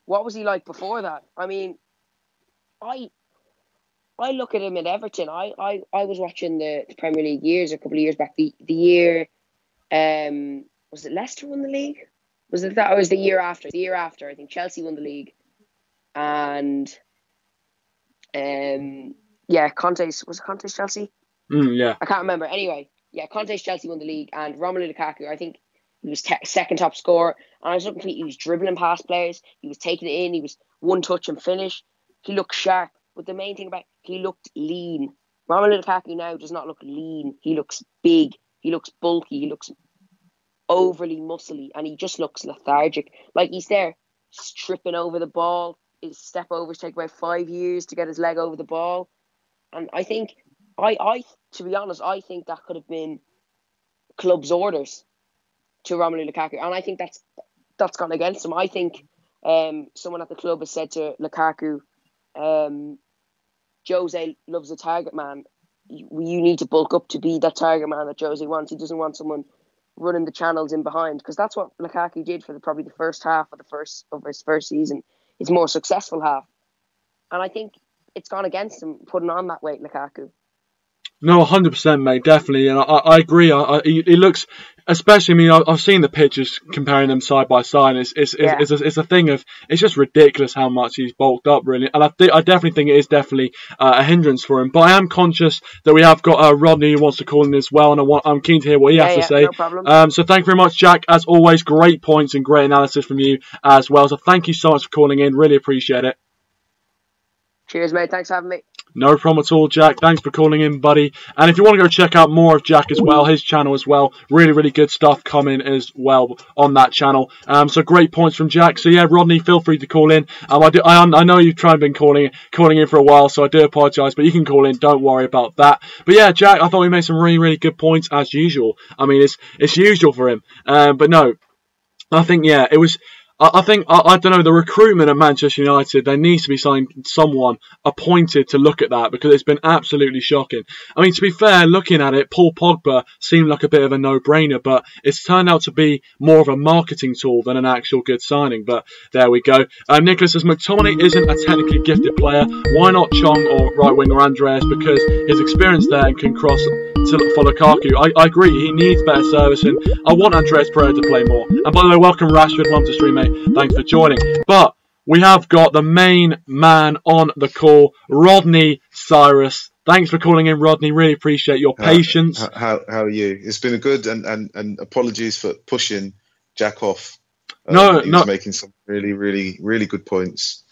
what was he like before that? I mean, I look at him at Everton. I was watching the Premier League years, a couple of years back. The year, was it Leicester won the league? Was it that? Or was the year after? The year after, I think Chelsea won the league, and Conte's Chelsea. Yeah, I can't remember. Anyway, yeah, Conte's Chelsea won the league, and Romelu Lukaku, I think he was second top scorer. And I was looking for, he was dribbling past players. He was taking it in. He was one touch and finish. He looked sharp. But the main thing about he looked lean. Romelu Lukaku now does not look lean. He looks big. He looks bulky. He looks overly muscly, and he just looks lethargic. Like he's there tripping over the ball. His step overs take about 5 years to get his leg over the ball. And I think, to be honest, I think that could have been club's orders to Romelu Lukaku, and I think that's gone against him. I think someone at the club has said to Lukaku, Jose loves a target man. You need to bulk up to be that target man that Jose wants. He doesn't want someone running the channels in behind, because that's what Lukaku did for probably the first half of his first season, his more successful half. And I think it's gone against him putting on that weight, Lukaku. No, 100%, mate, definitely, and I agree. He looks, especially. I've seen the pictures comparing them side by side. And it's a thing of, it's just ridiculous how much he's bulked up, really. And I definitely think it is definitely a hindrance for him. But I am conscious that we have got Rodney who wants to call in as well, and I'm keen to hear what he has to say. No problem. So thank you very much, Jack. As always, great points and great analysis from you as well. So thank you so much for calling in. Really appreciate it. Cheers, mate. Thanks for having me. No problem at all, Jack. Thanks for calling in, buddy. And if you want to go check out more of Jack as well, his channel as well, really, really good stuff coming as well on that channel. So great points from Jack. So yeah, Rodney, feel free to call in. I know you've been calling in for a while, so I do apologise, but you can call in. Don't worry about that. But yeah, Jack, I thought we made some really, really good points as usual. I mean, it's usual for him. But no, I think it was. I think, I don't know, the recruitment at Manchester United, there needs to be someone appointed to look at that, because it's been absolutely shocking. I mean, to be fair, looking at it, Paul Pogba seemed like a bit of a no-brainer, but it's turned out to be more of a marketing tool than an actual good signing. But there we go. Nicholas says, McTominay isn't a technically gifted player. Why not Chong or right winger Andreas? Because his experience there and can cross for Lukaku. I agree, he needs better service, and I want Andreas Pereira to play more. And by the way, welcome Rashford, welcome to stream, mate. Thanks for joining. But we have got the main man on the call, Rodney Cyrus. Thanks for calling in, Rodney. Really appreciate your patience. How are you? It's been a good, and apologies for pushing Jack off. He was making some really, really, really good points.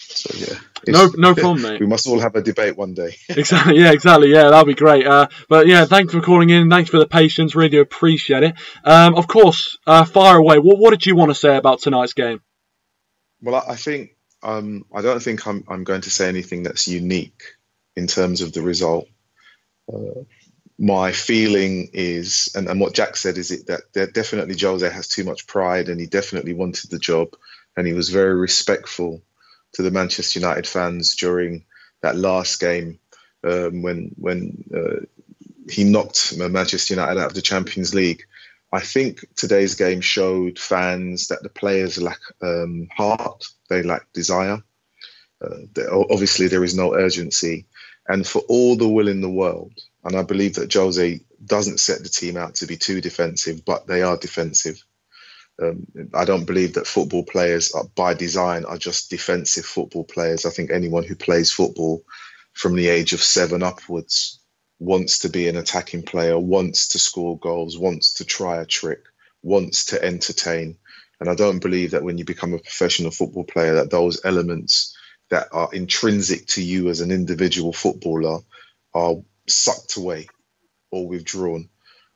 So yeah, no problem, mate. We must all have a debate one day. Exactly. Yeah, that'll be great. But yeah, thanks for calling in. Thanks for the patience. Really appreciate it. Of course, fire away. What did you want to say about tonight's game? Well, I think I don't think I'm going to say anything that's unique in terms of the result. My feeling is, and what Jack said, is that definitely Jose has too much pride, and he definitely wanted the job, and he was very respectful to the Manchester United fans during that last game when he knocked Manchester United out of the Champions League. I think today's game showed fans that the players lack heart, they lack desire. Obviously, there is no urgency. And for all the will in the world, and I believe that Jose doesn't set the team out to be too defensive, but they are defensive. I don't believe that football players by design are just defensive football players. I think anyone who plays football from the age of 7 upwards wants to be an attacking player, wants to score goals, wants to try a trick, wants to entertain. And I don't believe that when you become a professional football player, that those elements that are intrinsic to you as an individual footballer are sucked away or withdrawn.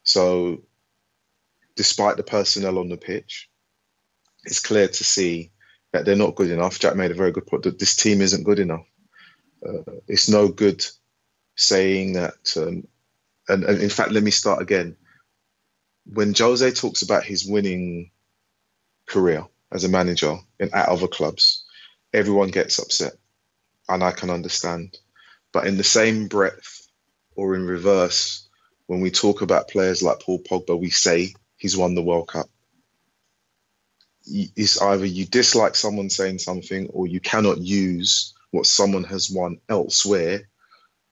So despite the personnel on the pitch, it's clear to see that they're not good enough. Jack made a very good point that this team isn't good enough. It's no good saying that. And in fact, let me start again. When Jose talks about his winning career as a manager at other clubs, everyone gets upset, and I can understand. But in the same breath, or in reverse, when we talk about players like Paul Pogba, we say he's won the World Cup. It's either you dislike someone saying something, or you cannot use what someone has won elsewhere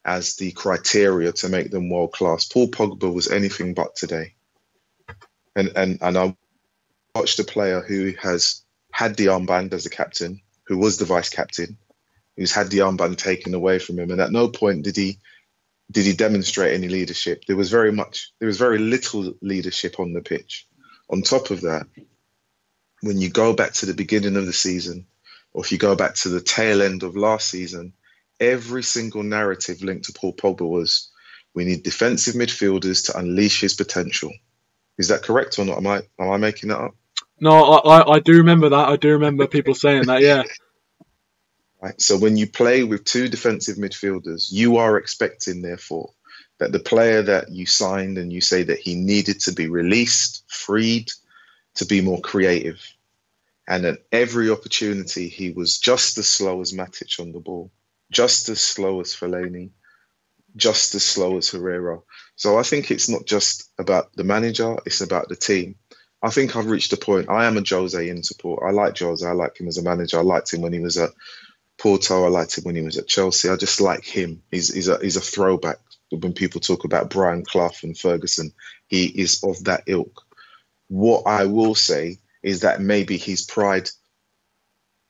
as the criteria to make them world class. Paul Pogba was anything but today. And I watched a player who has had the armband as a captain, who was the vice captain, who's had the armband taken away from him, and at no point did he demonstrate any leadership. There was very little leadership on the pitch. On top of that, when you go back to the beginning of the season, or if you go back to the tail end of last season, every single narrative linked to Paul Pogba was, we need defensive midfielders to unleash his potential. Is that correct or not? Am I making that up? No, I do remember that. I do remember people saying that, yeah. Right. So when you play with 2 defensive midfielders, you are expecting, therefore, that the player that you signed and you say that he needed to be released, freed, to be more creative. And at every opportunity, he was just as slow as Matic on the ball, just as slow as Fellaini, just as slow as Herrera. So I think it's not just about the manager, it's about the team. I think I've reached a point. I am a Jose in support. I like Jose. I like him as a manager. I liked him when he was at Porto. I liked him when he was at Chelsea. I just like him. He's a throwback. When people talk about Brian Clough and Ferguson, he is of that ilk. What I will say is that maybe his pride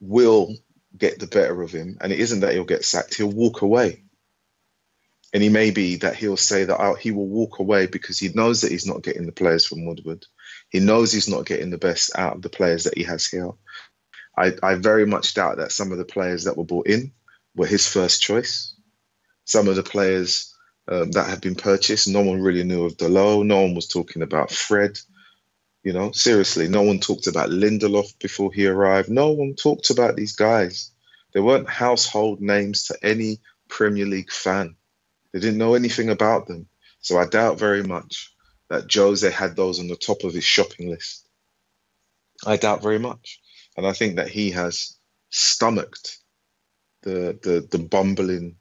will get the better of him, and it isn't that he'll get sacked. He'll walk away. And he may be that he'll say that he will walk away because he knows that he's not getting the players from Woodward. He knows he's not getting the best out of the players that he has here. I very much doubt that some of the players that were brought in were his first choice. Some of the players that have been purchased, no one really knew of Dalot. No one was talking about Fred. You know, seriously, no one talked about Lindelof before he arrived. No one talked about these guys. They weren't household names to any Premier League fan. They didn't know anything about them. So I doubt very much that Jose had those on the top of his shopping list. I doubt very much. And I think that he has stomached the bumbling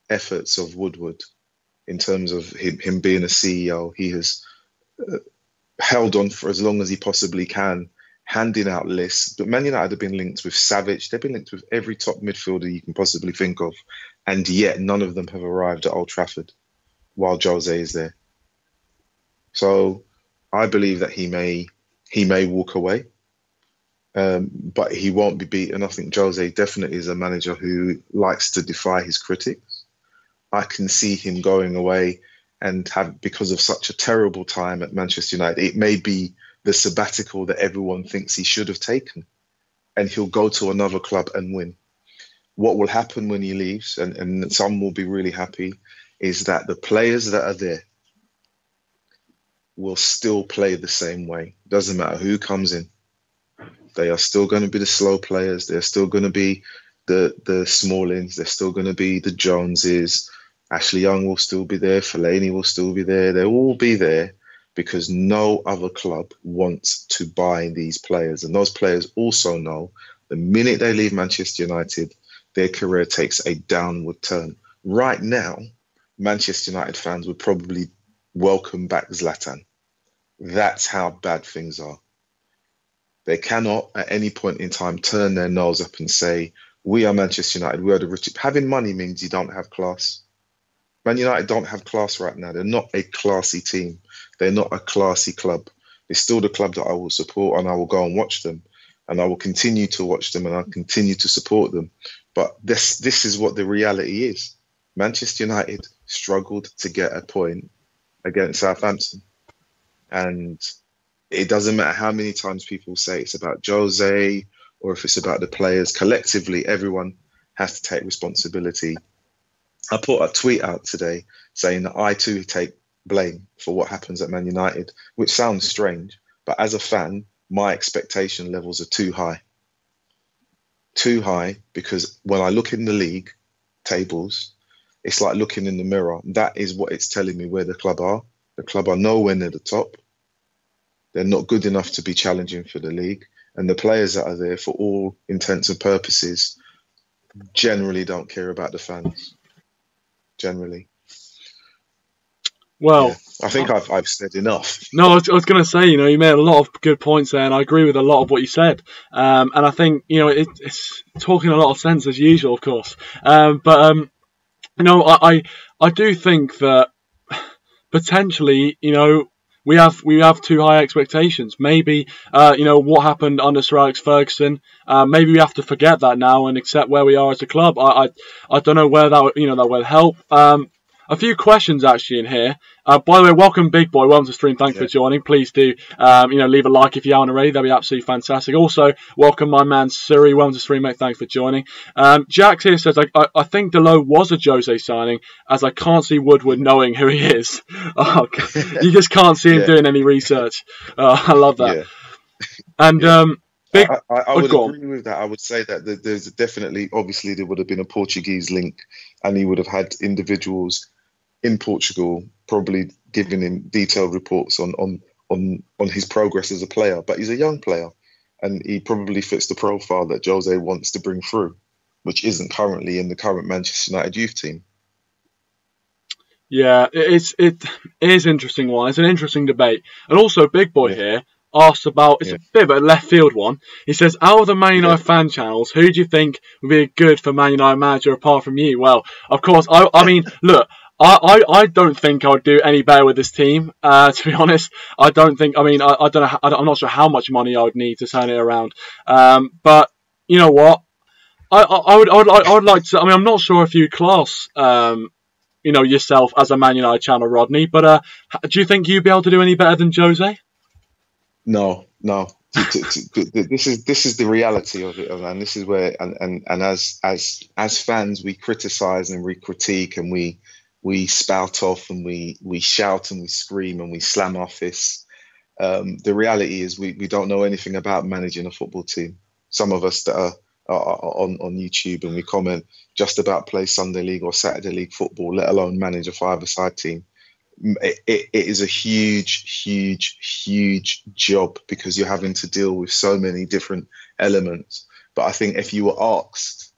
efforts of Woodward in terms of him being a CEO. He has held on for as long as he possibly can, handing out lists. But Man United have been linked with Savage. They've been linked with every top midfielder you can possibly think of. And yet none of them have arrived at Old Trafford while Jose is there. So I believe that he may walk away, but he won't be beaten. I think Jose definitely is a manager who likes to defy his critics. I can see him going away and have, because of such a terrible time at Manchester United, it may be the sabbatical that everyone thinks he should have taken, and he'll go to another club and win. What will happen when he leaves, and some will be really happy, is that the players that are there will still play the same way. Doesn't matter who comes in. They are still going to be the slow players. They're still going to be the Smallings. They're still going to be the Joneses. Ashley Young will still be there. Fellaini will still be there. They'll all be there because no other club wants to buy these players. And those players also know the minute they leave Manchester United, their career takes a downward turn. Right now, Manchester United fans would probably welcome back Zlatan. That's how bad things are. They cannot at any point in time turn their nose up and say, we are Manchester United, we are the richest. Having money means you don't have class. Man United don't have class right now. They're not a classy team. They're not a classy club. It's still the club that I will support, and I will go and watch them. And I will continue to watch them, and I'll continue to support them. But this is what the reality is. Manchester United struggled to get a point against Southampton. And it doesn't matter how many times people say it's about Jose or if it's about the players. Collectively, everyone has to take responsibility. I put a tweet out today saying that I too take blame for what happens at Man United, which sounds strange, but as a fan, my expectation levels are too high. Too high, because when I look in the league tables, it's like looking in the mirror. That is what it's telling me where the club are. The club are nowhere near the top. They're not good enough to be challenging for the league. And the players that are there, for all intents and purposes, generally don't care about the fans. Generally. Well, yeah. I think I've said enough. No, I was going to say, you made a lot of good points there, and I agree with a lot of what you said. And I think, it's talking a lot of sense as usual, of course. But I do think that potentially, we have too high expectations. Maybe, what happened under Sir Alex Ferguson. Maybe we have to forget that now and accept where we are as a club. I don't know where that will help. A few questions actually in here. By the way, welcome Big Boy, welcome to the stream. Thanks for joining. Please do, leave a like if you haven't already. That'd be absolutely fantastic. Also, welcome my man Suri, welcome to the stream, mate. Thanks for joining. Jax here says, I think Dalot was a Jose signing, as I can't see Woodward knowing who he is. Oh, you just can't see him doing any research. I love that. Yeah. And I would agree with that. I would say that there's definitely, obviously, there would have been a Portuguese link, and he would have had individuals in Portugal probably giving him detailed reports on his progress as a player. But he's a young player, and he probably fits the profile that Jose wants to bring through, which isn't currently in the current Manchester United youth team. Yeah, it is interesting one. It's an interesting debate. And also, Big Boy here asked about, it's a bit of a left field one. He says, out of the Man United fan channels, who do you think would be good for Man United manager apart from you? Well, of course, I mean, look, I don't think I would do any better with this team. To be honest, I don't think. I mean, I don't know. I'm not sure how much money I would need to turn it around. But you know what? I would like to. I mean, I'm not sure if you class, yourself as a Man United channel, Rodney. But do you think you'd be able to do any better than Jose? No. This is the reality of it, and this is where and as fans we criticize and we critique and we spout off and we shout and we scream and we slam our fists. The reality is we don't know anything about managing a football team. Some of us that are on YouTube and we comment just about play Sunday League or Saturday League football, let alone manage a five-a-side team. It is a huge job because you're having to deal with so many different elements. But I think if you asked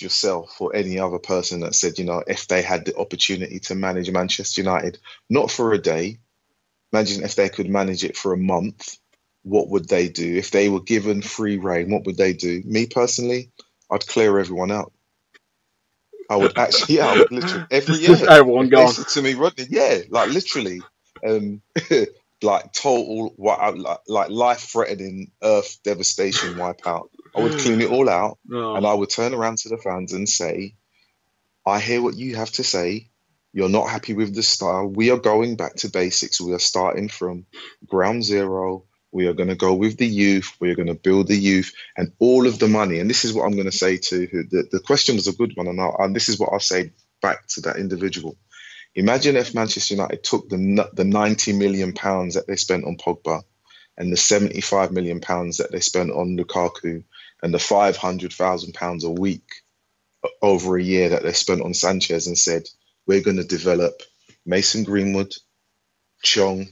yourself or any other person that said, if they had the opportunity to manage Manchester United, not for a day, imagine if they could manage it for a month, what would they do? If they were given free rein, what would they do? Me personally, I'd clear everyone out. I would actually, I would literally every year. Everyone gone. To me, Rodney, like literally, like total, like life-threatening, earth devastation wipeout. I would clean it all out, and I would turn around to the fans and say, "I hear what you have to say. You're not happy with the style. We are going back to basics. We are starting from ground zero. We are going to go with the youth. We are going to build the youth and all of the money." And this is what I'm going to say to the question was a good one. And this is what I'll say back to that individual. Imagine if Manchester United took the £90 million that they spent on Pogba and the £75 million that they spent on Lukaku and the £500,000 a week over a year that they spent on Sanchez and said, we're going to develop Mason Greenwood, Chong,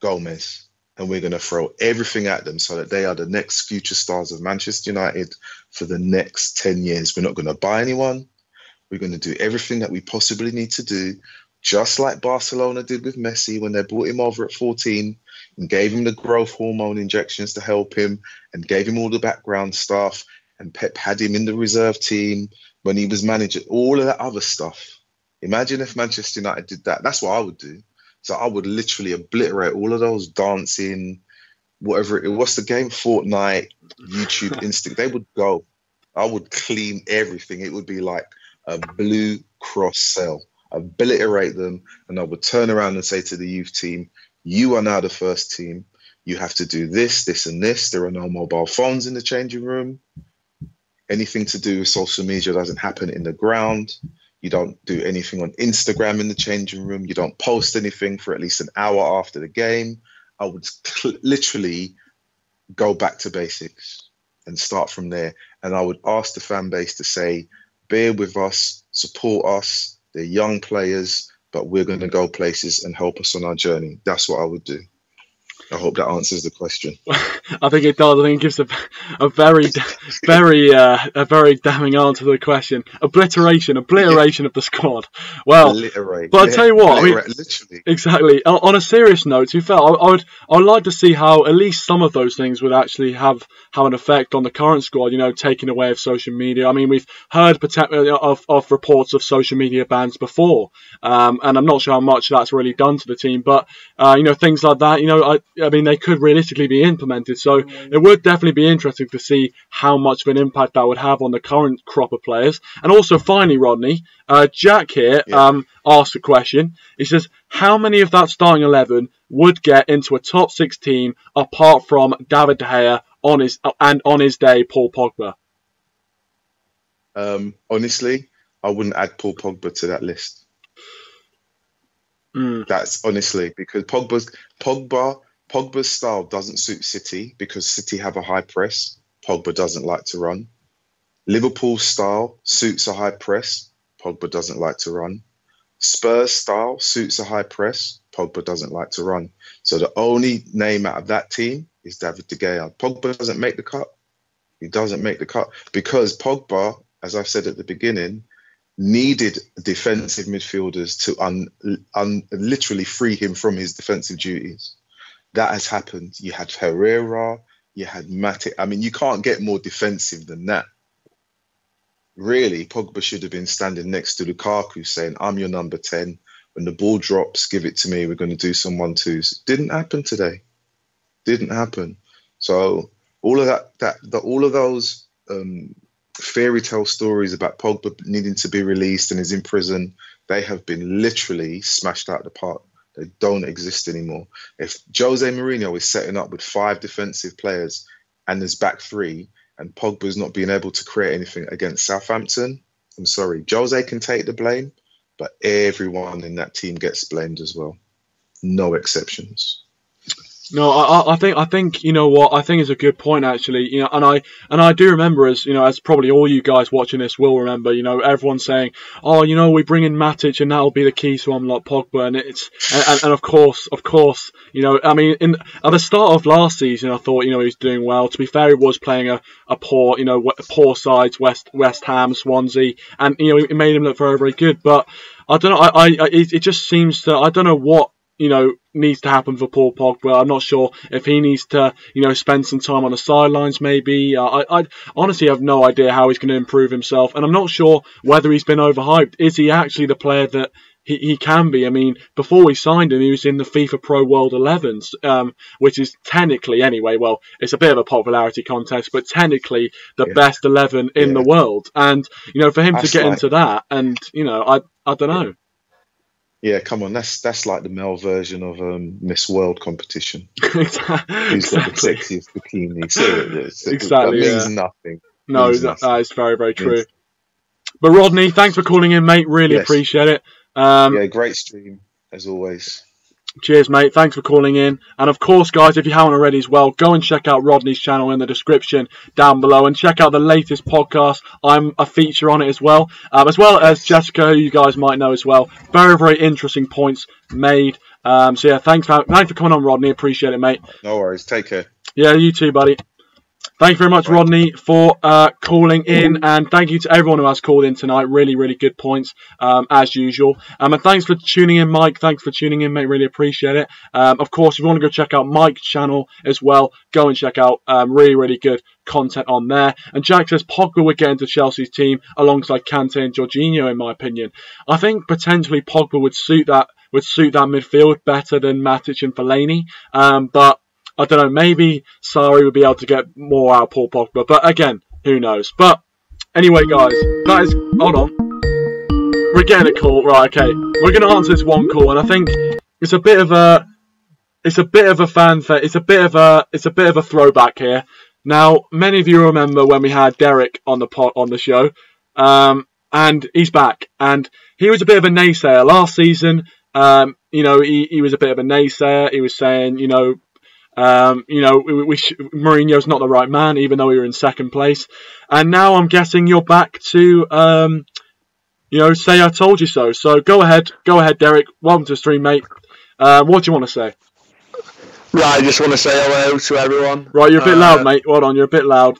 Gomez, and we're going to throw everything at them so that they are the next future stars of Manchester United for the next 10 years. We're not going to buy anyone. We're going to do everything that we possibly need to do, just like Barcelona did with Messi when they brought him over at 14 and gave him the growth hormone injections to help him and gave him all the background stuff. And Pep had him in the reserve team when he was manager, all of that other stuff. Imagine if Manchester United did that. That's what I would do. So I would literally obliterate all of those dancing, whatever it was, the game, Fortnite, YouTube, Instinct. They would go. I would clean everything. It would be like a Blue Cross cell. Obliterate them, and I would turn around and say to the youth team, you are now the first team. You have to do this, this, and this. There are no mobile phones in the changing room. Anything to do with social media doesn't happen in the ground. You don't do anything on Instagram in the changing room. You don't post anything for at least an hour after the game. I would literally go back to basics and start from there. And I would ask the fan base to say, bear with us, support us. They're young players, but we're going to go places and help us on our journey. That's what I would do. I hope that answers the question. I think it does. I think it gives a very damning answer to the question. Obliteration of the squad. Well, but I tell you what, literally. Exactly. On a serious note, to be fair, I would like to see how at least some of those things would actually have an effect on the current squad. Taking away of social media. I mean, we've heard of reports of social media bans before, and I'm not sure how much that's really done to the team. But things like that. I mean, they could realistically be implemented. So it would definitely be interesting to see how much of an impact that would have on the current crop of players. And also, finally, Rodney, Jack here asked a question. He says, how many of that starting 11 would get into a top 6 team apart from David De Gea on his day, Paul Pogba? Honestly, I wouldn't add Paul Pogba to that list. That's honestly because Pogba's style doesn't suit City because City have a high press. Pogba doesn't like to run. Liverpool's style suits a high press. Pogba doesn't like to run. Spurs' style suits a high press. Pogba doesn't like to run. So the only name out of that team is David De Gea. Pogba doesn't make the cut. He doesn't make the cut because Pogba, as I've said at the beginning, needed defensive midfielders to literally free him from his defensive duties. That has happened. You had Herrera, you had Matic. I mean, you can't get more defensive than that. Really, Pogba should have been standing next to Lukaku saying, I'm your number 10. When the ball drops, give it to me. We're going to do some 1-2s. Didn't happen today. Didn't happen. So all of all of those fairy tale stories about Pogba needing to be released and is in prison, they have been literally smashed out of the park They don't exist anymore. If Jose Mourinho is setting up with 5 defensive players and there's back 3, and Pogba's not being able to create anything against Southampton, I'm sorry. Jose can take the blame, but everyone in that team gets blamed as well. No exceptions. No, I think you know what, I think it's a good point actually, you know, and I do remember, as you know, as probably all you guys watching this will remember, you know, everyone saying, oh, you know, we bring in Matic and that'll be the key to unlock Pogba, and it's and of course, you know, I mean, at the start of last season, I thought, you know, he was doing well. To be fair, he was playing a poor, you know, poor sides, West Ham, Swansea, and you know, it made him look very, very good. But I don't know, it just seems to, I don't know what, you know, needs to happen for Paul Pogba. I'm not sure if he needs to, you know, spend some time on the sidelines maybe. I honestly have no idea how he's going to improve himself, and I'm not sure whether he's been overhyped. Is he actually the player that he can be? I mean, before we signed him, he was in the FIFA Pro World 11s, which is technically, anyway, well, it's a bit of a popularity contest, but technically the best 11 in the world. And, you know, for him to get into that, and, you know, I don't know. Yeah, come on, that's like the male version of Miss World competition. Exactly. Who's got the sexiest bikini? Seriously, exactly. That means nothing. No, that is very, very true. But Rodney, thanks for calling in, mate. Really appreciate it. Yeah, great stream as always. Cheers, mate. Thanks for calling in. And of course, guys, if you haven't already as well, go and check out Rodney's channel in the description down below, and check out the latest podcast. I'm a feature on it as well as Jessica, who you guys might know as well. Very, very interesting points made. So yeah, thanks for coming on, Rodney. Appreciate it, mate. No worries. Take care. Yeah, you too, buddy. Thank you very much, Rodney, for calling in, and thank you to everyone who has called in tonight. Really, really good points, as usual. And thanks for tuning in, Mike. Thanks for tuning in, mate. Really appreciate it. Of course, if you want to go check out Mike's channel as well, go and check out really, really good content on there. And Jack says Pogba would get into Chelsea's team alongside Kante and Jorginho, in my opinion. I think potentially Pogba would suit that midfield better than Matic and Fellaini, but I don't know, maybe Sarri would be able to get more out of Paul Pogba. But again, who knows? But anyway, guys, that is... Hold on. We're getting a call. Right, okay. We're going to answer this one call, and I think it's a bit of a... It's a bit of a fanfare. It's a bit of a throwback here. Now, many of you remember when we had Derek on the show, and he's back. And he was a bit of a naysayer last season. You know, he was a bit of a naysayer. He was saying, you know, Mourinho's not the right man, even though we were in second place. And now I'm guessing you're back to, you know, say I told you so. So go ahead, Derek. Welcome to the stream, mate. What do you want to say? Right, I just want to say hello to everyone. Right, you're a bit loud, mate. Hold on, you're a bit loud.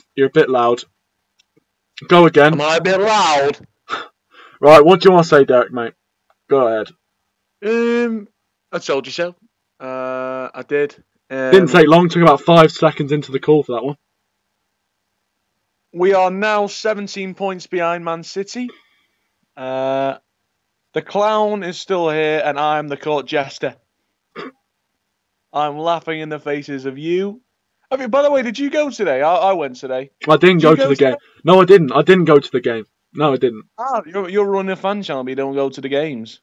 Go again. Am I a bit loud? Right, what do you want to say, Derek, mate? Go ahead. I told you so. I did. Didn't take long. Took about 5 seconds into the call for that one. We are now 17 points behind Man City. The clown is still here, and I'm the court jester. I'm laughing in the faces of you. I mean, by the way, did you go today? I went today. I didn't go to the game. No, I didn't. I didn't go to the game. No, I didn't. Ah, you're running a fan channel, but you don't go to the games.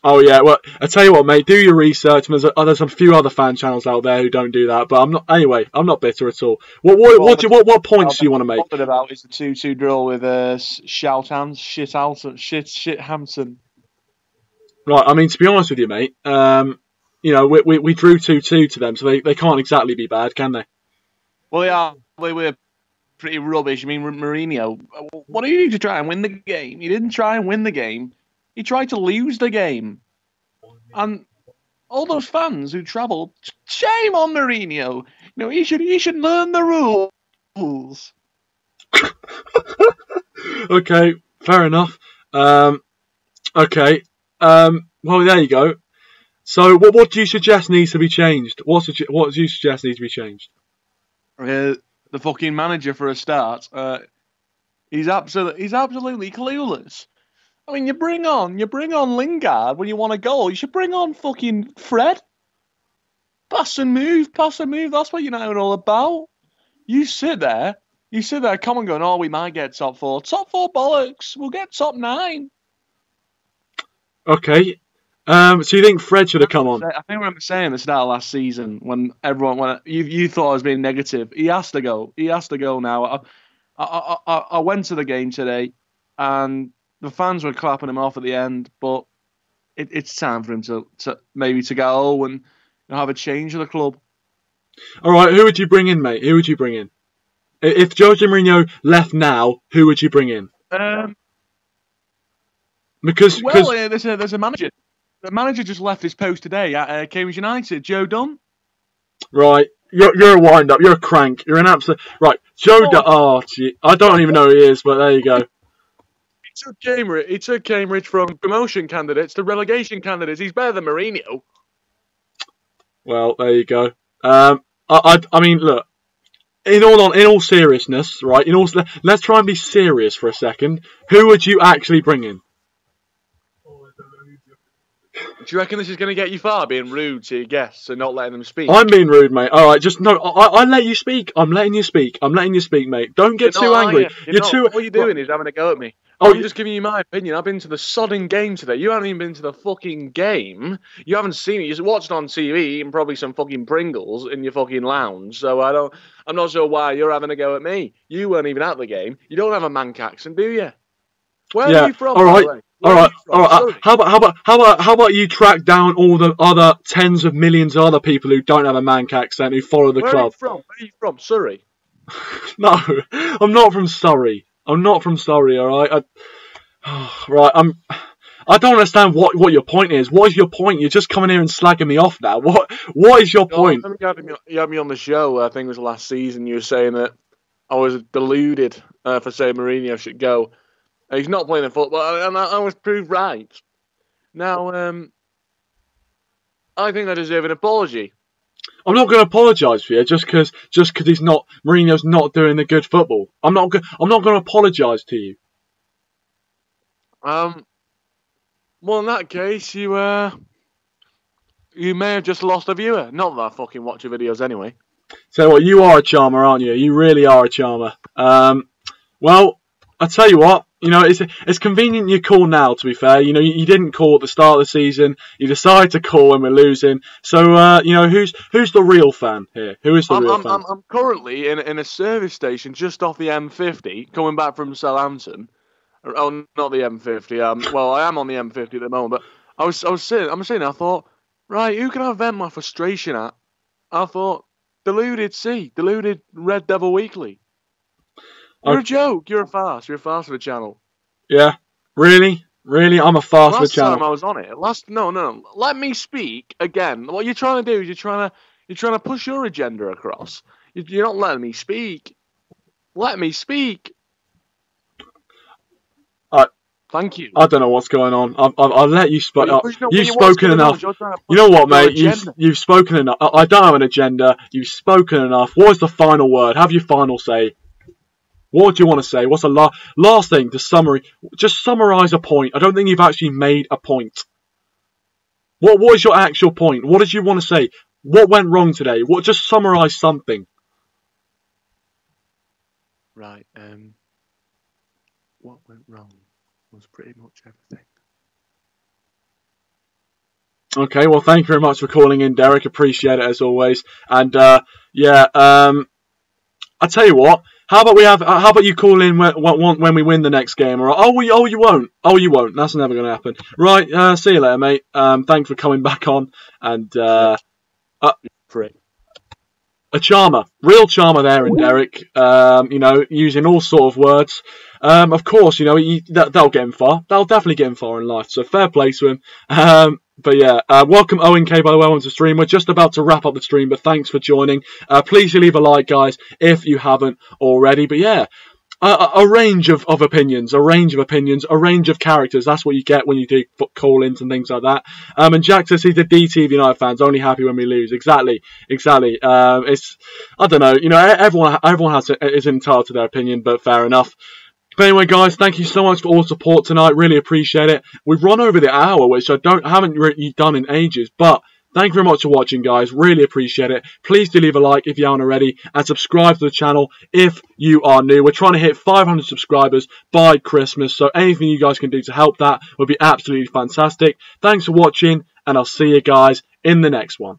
Oh yeah, well, I tell you what, mate. Do your research. There's a few other fan channels out there who don't do that, but I'm not. Anyway, I'm not bitter at all. What points do you want to make? What about is the 2-2 draw with Southampton. Right. I mean, to be honest with you, mate. You know, we drew 2-2 to them, so they can't exactly be bad, can they? Well, yeah, they were pretty rubbish. I mean, Mourinho, what do you do to try and win the game? He didn't try and win the game. He tried to lose the game. And all those fans who travelled, shame on Mourinho. You know, he should learn the rules. Okay, fair enough. Okay. Well, there you go. So, what do you suggest needs to be changed? What do you suggest needs to be changed? The fucking manager, for a start. He's absolutely clueless. I mean, you bring on Lingard when you want a goal. You should bring on fucking Fred. Pass and move. That's what you're not all about. You sit there, come and going, oh, we might get top 4. Top 4 bollocks. We'll get top 9. Okay. So you think Fred should have come on? I think I remember saying at the start of last season when you thought I was being negative. He has to go. He has to go now. I went to the game today, and the fans were clapping him off at the end. But it's time for him to maybe to go and have a change of the club. All right, who would you bring in, mate? Who would you bring in? If Jose Mourinho left now, who would you bring in? Because there's a manager. The manager just left his post today at Cambridge United. Joe Dunn. Right, you're a wind up. You're a crank. You're an absolute right. Joe Dunn. Oh, gee, I don't even know who he is, but there you go. He took Cambridge from promotion candidates to relegation candidates. He's better than Mourinho. Well, there you go. I mean, look. In all seriousness, right? Let's try and be serious for a second. Who would you actually bring in? Do you reckon this is going to get you far, being rude to your guests and not letting them speak? I'm being rude, mate. All right, just no. I let you speak. I'm letting you speak. I'm letting you speak, mate. Don't get too angry. All you're doing is having a go at me. I'm just giving you my opinion. I've been to the sodding game today. You haven't even been to the fucking game. You haven't seen it. You just watched it on TV and probably some fucking Pringles in your fucking lounge. So I'm not sure why you're having a go at me. You weren't even at the game. You don't have a Manc accent, do you? Where are you from? All right. All right. How about you track down all the other tens of millions of other people who don't have a Manc accent who follow the club? Where are you from? Surrey? No, I'm not from Surrey. I'm not from Surrey. All right. I don't understand what your point is. What is your point? You're just coming here and slagging me off now. What is your point? You had me on the show. I think it was last season. You were saying that I was deluded for saying Mourinho should go. He's not playing in football, and I was proved right. Now, I think I deserve an apology. I'm not going to apologise for you just because Mourinho's not doing the good football. I'm not going to apologise to you. Well, in that case, you may have just lost a viewer. Not that I fucking watch your videos anyway. So what? You are a charmer, aren't you? You really are a charmer. Well, I tell you what. You know, it's convenient you call now, to be fair. You know, you didn't call at the start of the season. You decided to call when we're losing. So, you know, who's the real fan here? Who is the real fan? I'm currently in a service station just off the M50, coming back from Southampton. Oh, not the M50. Well, I am on the M50 at the moment, but I'm sitting, I thought, right, who can I vent my frustration at? I thought, deluded Red Devil Weekly. You're a joke. You're a farce. You're a farce for the channel. Yeah. Really? I'm a farce for the channel. Last time I was on it. No. Let me speak again. What you're trying to do is you're trying to push your agenda across. You're not letting me speak. Let me speak. Thank you. I don't know what's going on. I'll let you speak. You've spoken enough. You know what, mate? You've spoken enough. I don't have an agenda. You've spoken enough. What is the final word? Have your final say. What do you want to say? What's the last thing to summary? Just summarise a point. I don't think you've actually made a point. What is your actual point? What did you want to say? What went wrong today? Just summarise something. Right. What went wrong was pretty much everything. Okay. Well, thank you very much for calling in, Derek. Appreciate it as always. And yeah. I tell you what. How about you call in when we win the next game? Or you won't. You won't. That's never going to happen. Right. See you later, mate. Thanks for coming back on. And free. A charmer, real charmer there in Derek. You know, using all sort of words. Of course, you know they'll get him far. They'll definitely get him far in life. So fair play to him. But yeah, welcome Owen K by the way onto the stream. We're just about to wrap up the stream, but thanks for joining. Please leave a like, guys, if you haven't already. But yeah, a range of opinions, a range of characters. That's what you get when you do call-ins and things like that. And Jack says he's a DTV United fans, only happy when we lose. Exactly. It's I don't know. You know, everyone is entitled to their opinion, but fair enough. But anyway, guys, thank you so much for all the support tonight. Really appreciate it. We've run over the hour, which I haven't really done in ages. But Thank you very much for watching, guys. Really appreciate it. Please do leave a like if you aren't already, and subscribe to the channel if you are new. We're trying to hit 500 subscribers by Christmas, so anything you guys can do to help that would be absolutely fantastic. Thanks for watching, and I'll see you guys in the next one.